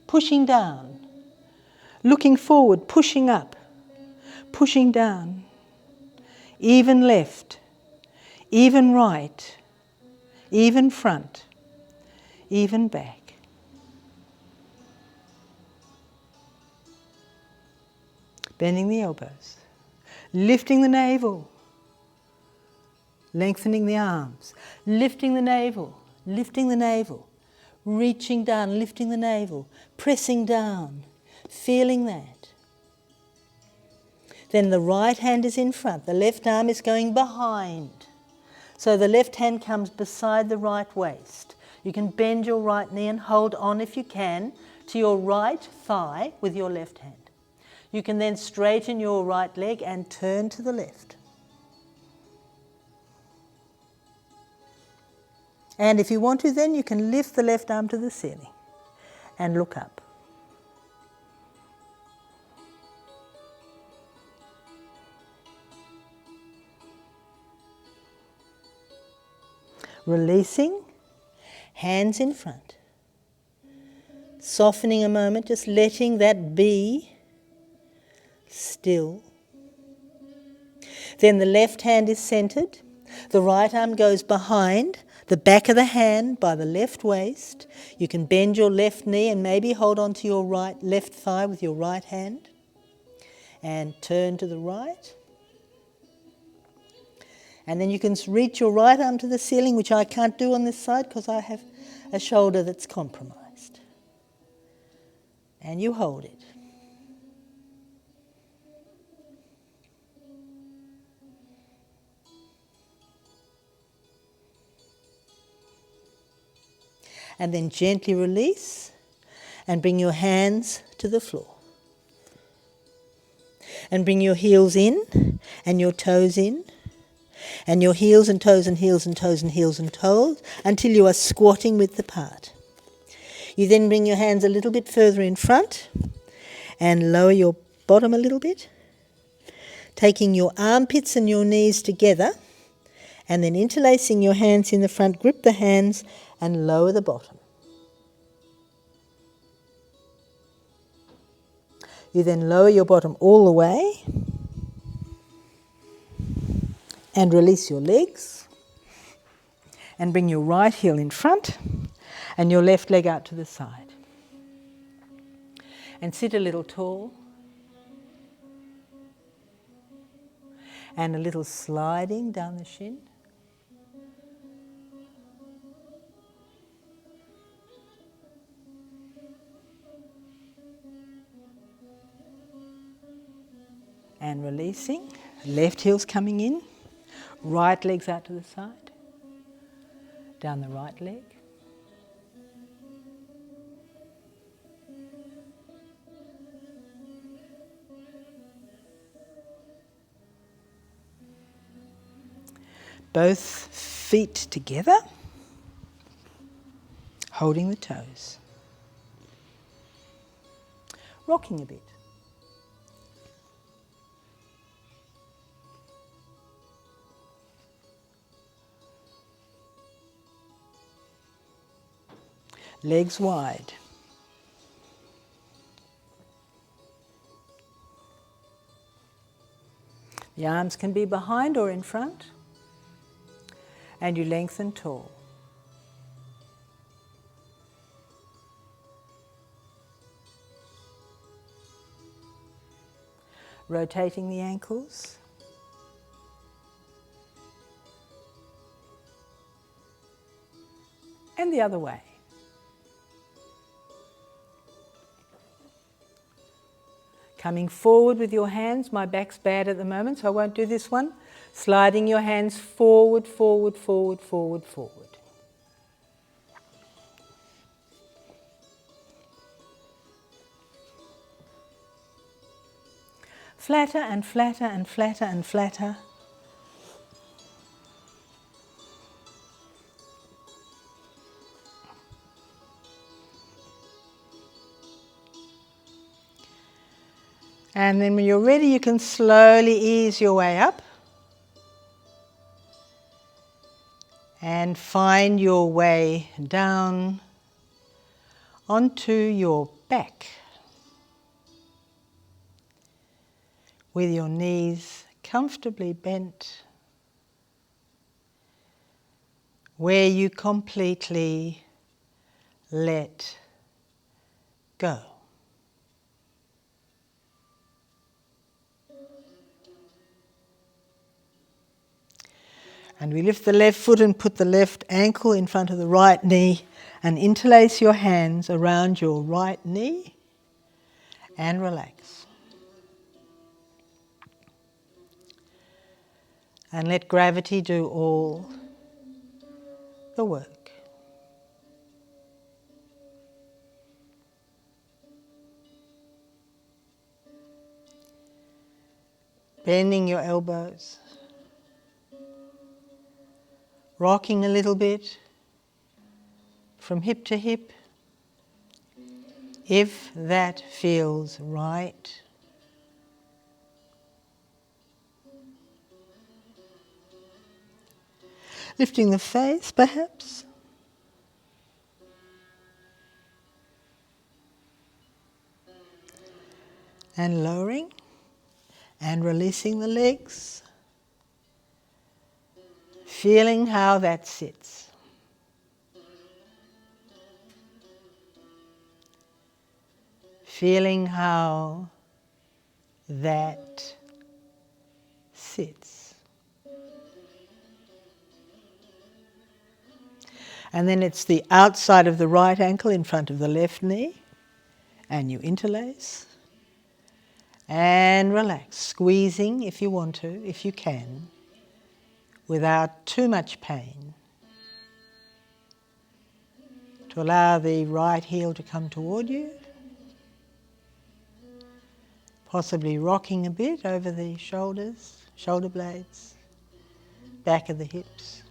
Speaker 1: Pushing down. Looking forward, pushing up. Pushing down. Even left. Even right. Even front. Even back. Bending the elbows. Lifting the navel. Lengthening the arms. Lifting the navel. Lifting the navel. Reaching down, lifting the navel. Pressing down. Feeling that. Then the right hand is in front. The left arm is going behind. So the left hand comes beside the right waist. You can bend your right knee and hold on, if you can, to your right thigh with your left hand. You can then straighten your right leg and turn to the left. And if you want to, then you can lift the left arm to the ceiling and look up. Releasing, hands in front. Softening a moment, just letting that be still. Then the left hand is centered. The right arm goes behind the back of the hand by the left waist. You can bend your left knee and maybe hold on to your left thigh with your right hand. And turn to the right. And then you can reach your right arm to the ceiling, which I can't do on this side because I have a shoulder that's compromised. And you hold it. And then gently release and bring your hands to the floor. And bring your heels in and your toes in. And your heels and toes and heels and toes and heels and toes until you are squatting width apart. You then bring your hands a little bit further in front and lower your bottom a little bit, taking your armpits and your knees together and then interlacing your hands in the front, grip the hands and lower the bottom. You then lower your bottom all the way and release your legs and bring your right heel in front and your left leg out to the side. And sit a little tall and a little sliding down the shin. And releasing, left heel's coming in, right leg's out to the side, down the right leg. Both feet together, holding the toes. Rocking a bit. Legs wide. The arms can be behind or in front. And you lengthen tall. Rotating the ankles. And the other way. Coming forward with your hands. My back's bad at the moment, so I won't do this one. Sliding your hands forward, forward, forward, forward, forward. Flatter and flatter and flatter and flatter. And then when you're ready, you can slowly ease your way up and find your way down onto your back with your knees comfortably bent, where you completely let go. And we lift the left foot and put the left ankle in front of the right knee and interlace your hands around your right knee and relax. And let gravity do all the work. Bending your elbows. Rocking a little bit from hip to hip, if that feels right. Lifting the face, perhaps. And lowering and releasing the legs. Feeling how that sits. Feeling how that sits. And then it's the outside of the right ankle in front of the left knee, and you interlace and relax, squeezing if you want to, if you can, without too much pain, to allow the right heel to come toward you, possibly rocking a bit over the shoulders, shoulder blades, back of the hips.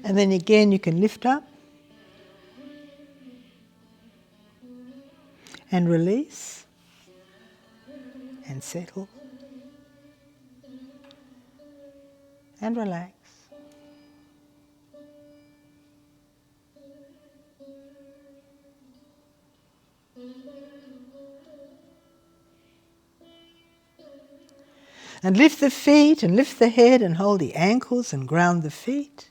Speaker 1: And then again you can lift up and release and settle and relax. And lift the feet and lift the head and hold the ankles and ground the feet.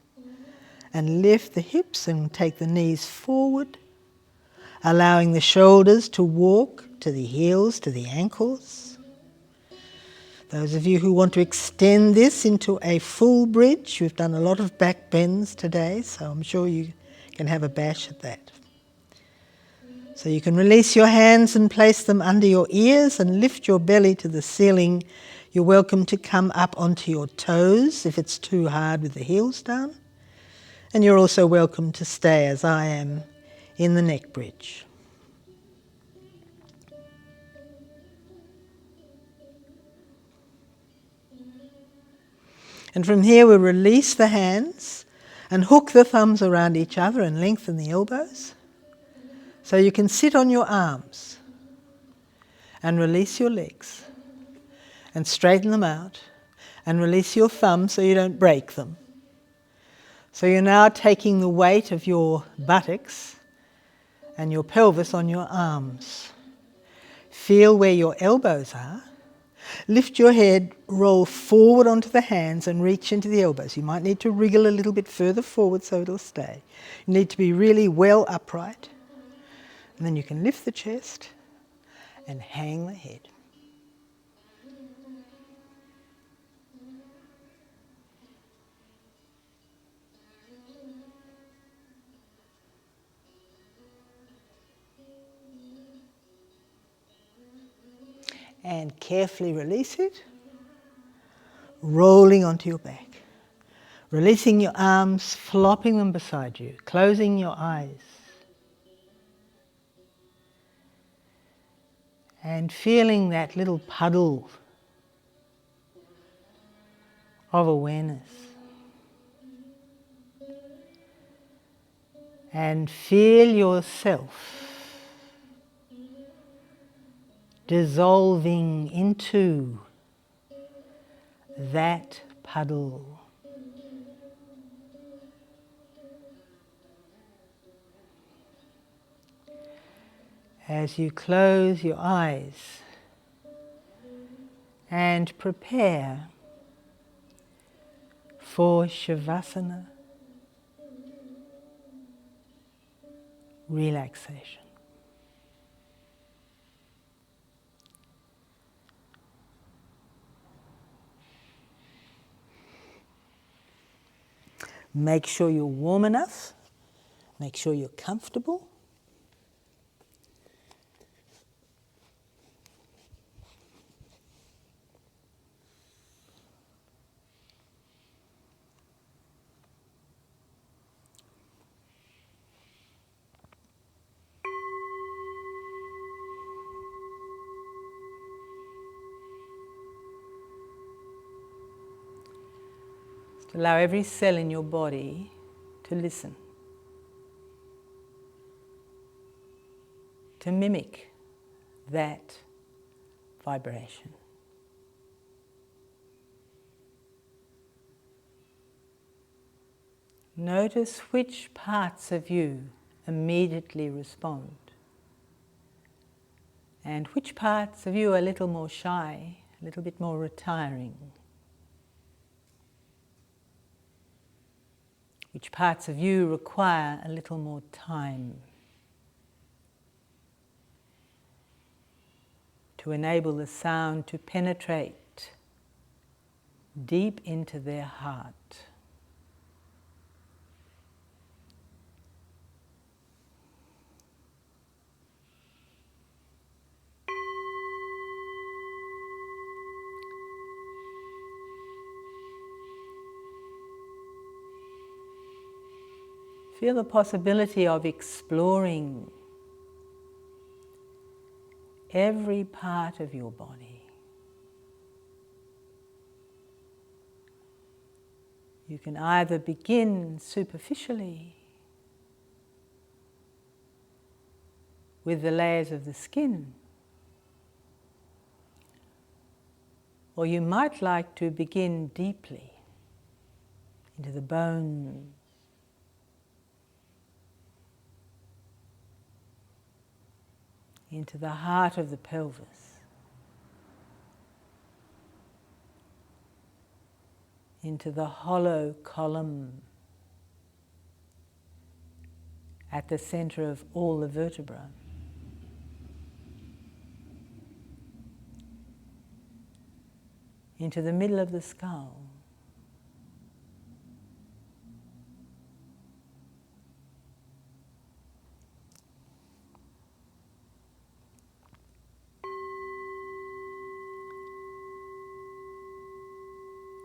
Speaker 1: And lift the hips and take the knees forward, allowing the shoulders to walk to the heels, to the ankles. Those of you who want to extend this into a full bridge, we've done a lot of back bends today, so I'm sure you can have a bash at that. So you can release your hands and place them under your ears and lift your belly to the ceiling. You're welcome to come up onto your toes if it's too hard with the heels down. And you're also welcome to stay, as I am, in the neck bridge. And from here we'll release the hands and hook the thumbs around each other and lengthen the elbows. So you can sit on your arms and release your legs and straighten them out and release your thumbs so you don't break them. So you're now taking the weight of your buttocks and your pelvis on your arms. Feel where your elbows are. Lift your head, roll forward onto the hands and reach into the elbows. You might need to wriggle a little bit further forward so it'll stay. You need to be really well upright. And then you can lift the chest and hang the head. And carefully release it, rolling onto your back. Releasing your arms, flopping them beside you, closing your eyes. And feeling that little puddle of awareness. And feel yourself dissolving into that puddle. As you close your eyes and prepare for Shavasana, relaxation. Make sure you're warm enough, make sure you're comfortable. Allow every cell in your body to listen, to mimic that vibration. Notice which parts of you immediately respond, and which parts of you are a little more shy, a little bit more retiring. Which parts of you require a little more time to enable the sound to penetrate deep into their heart. Feel the possibility of exploring every part of your body. You can either begin superficially with the layers of the skin, or you might like to begin deeply into the bones, into the heart of the pelvis, into the hollow column at the center of all the vertebrae. Into the middle of the skull.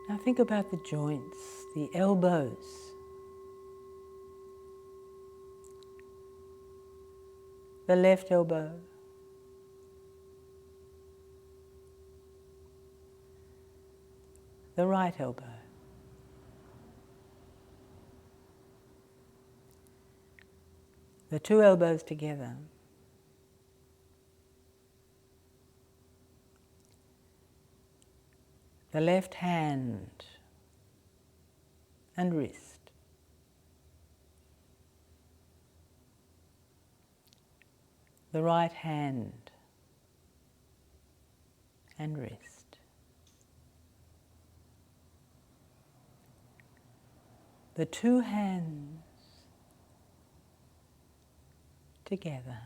Speaker 1: Now think about the joints, the elbows, the left elbow, the right elbow, the two elbows together, the left hand and wrist, the right hand and wrist, the two hands together.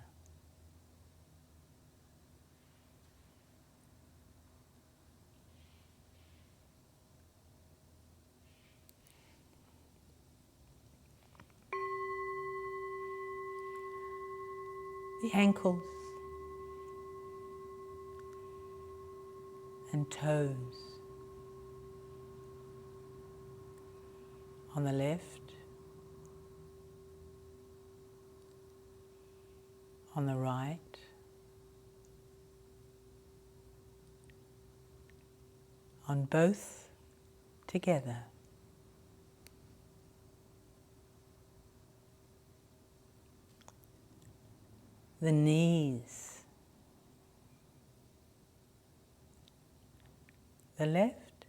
Speaker 1: The ankles and toes on the left, on the right, on both together. The knees, the left,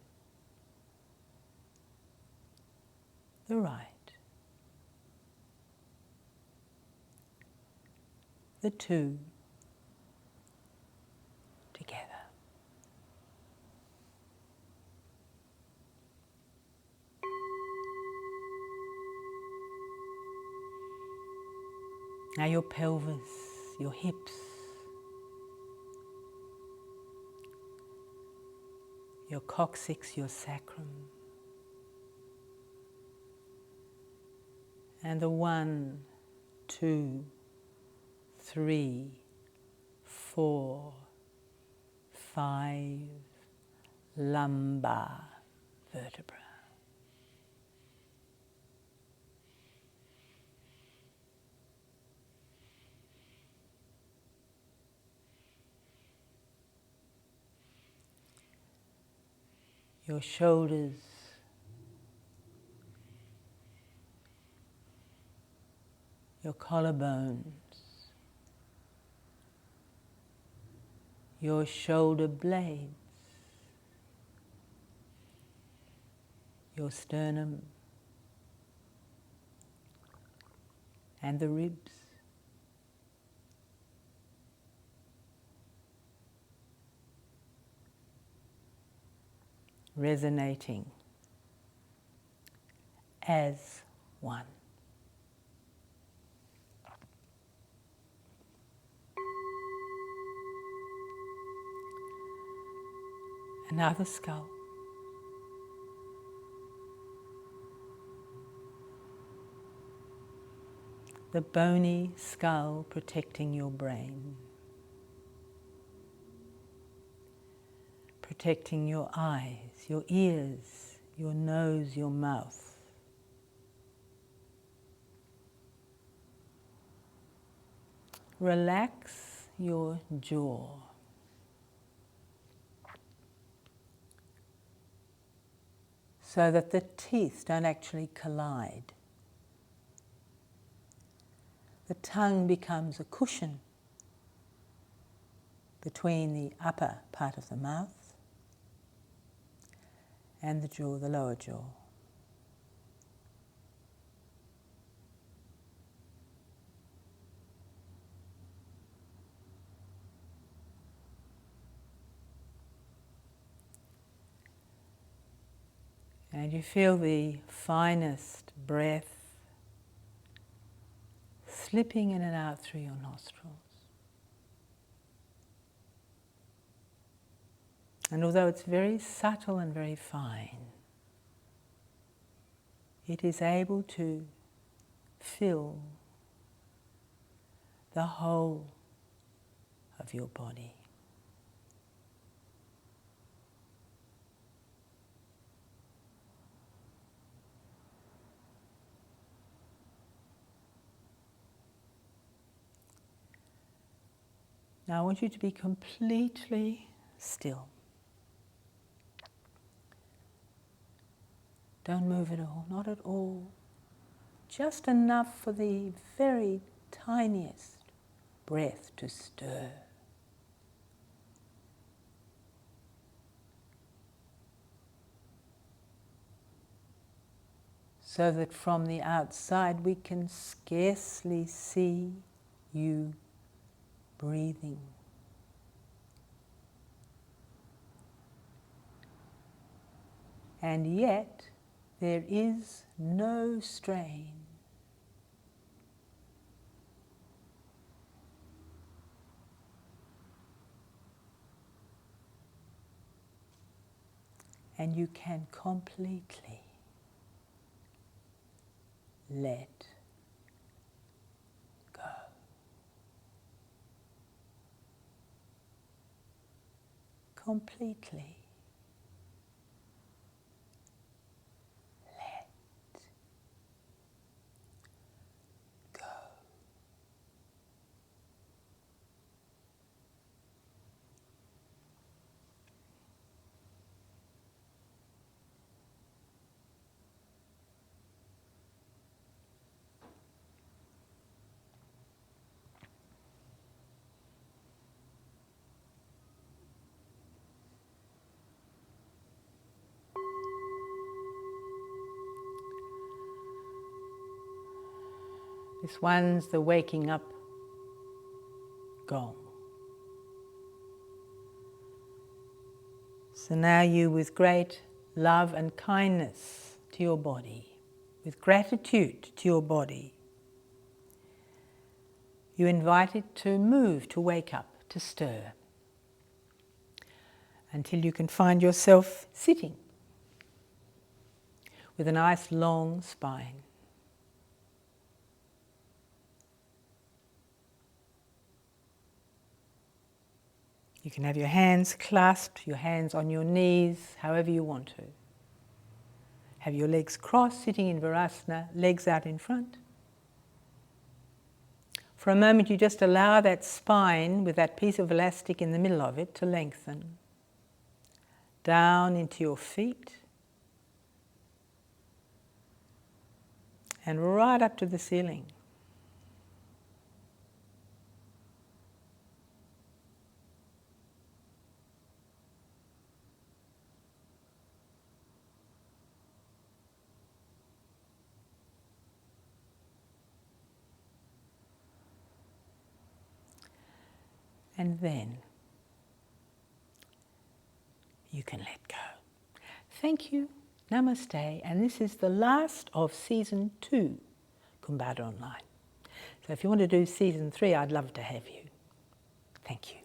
Speaker 1: the right, the two together. Now your pelvis, your hips, your coccyx, your sacrum, and the 1, 2, 3, 4, 5 lumbar vertebra. Your shoulders, your collarbones, your shoulder blades, your sternum, and the ribs. Resonating as one. Another skull. The bony skull protecting your brain, protecting your eyes, your ears, your nose, your mouth. Relax your jaw. So that the teeth don't actually collide. The tongue becomes a cushion between the upper part of the mouth and the jaw, the lower jaw. And you feel the finest breath slipping in and out through your nostrils. And although it's very subtle and very fine, it is able to fill the whole of your body. Now I want you to be completely still. Don't move at all, not at all. Just enough for the very tiniest breath to stir. So that from the outside we can scarcely see you breathing. And yet there is no strain. And you can completely let go. Completely let go. This one's the waking up gong. So now you, with great love and kindness to your body, with gratitude to your body, you invite it to move, to wake up, to stir, until you can find yourself sitting with a nice long spine. You can have your hands clasped, your hands on your knees, however you want to. Have your legs crossed, sitting in Virasana, legs out in front. For a moment you just allow that spine with that piece of elastic in the middle of it to lengthen. Down into your feet. And right up to the ceiling. And then you can let go. Thank you, namaste, and this is the last of season 2, Kumbada Online. So if you want to do season 3, I'd love to have you. Thank you.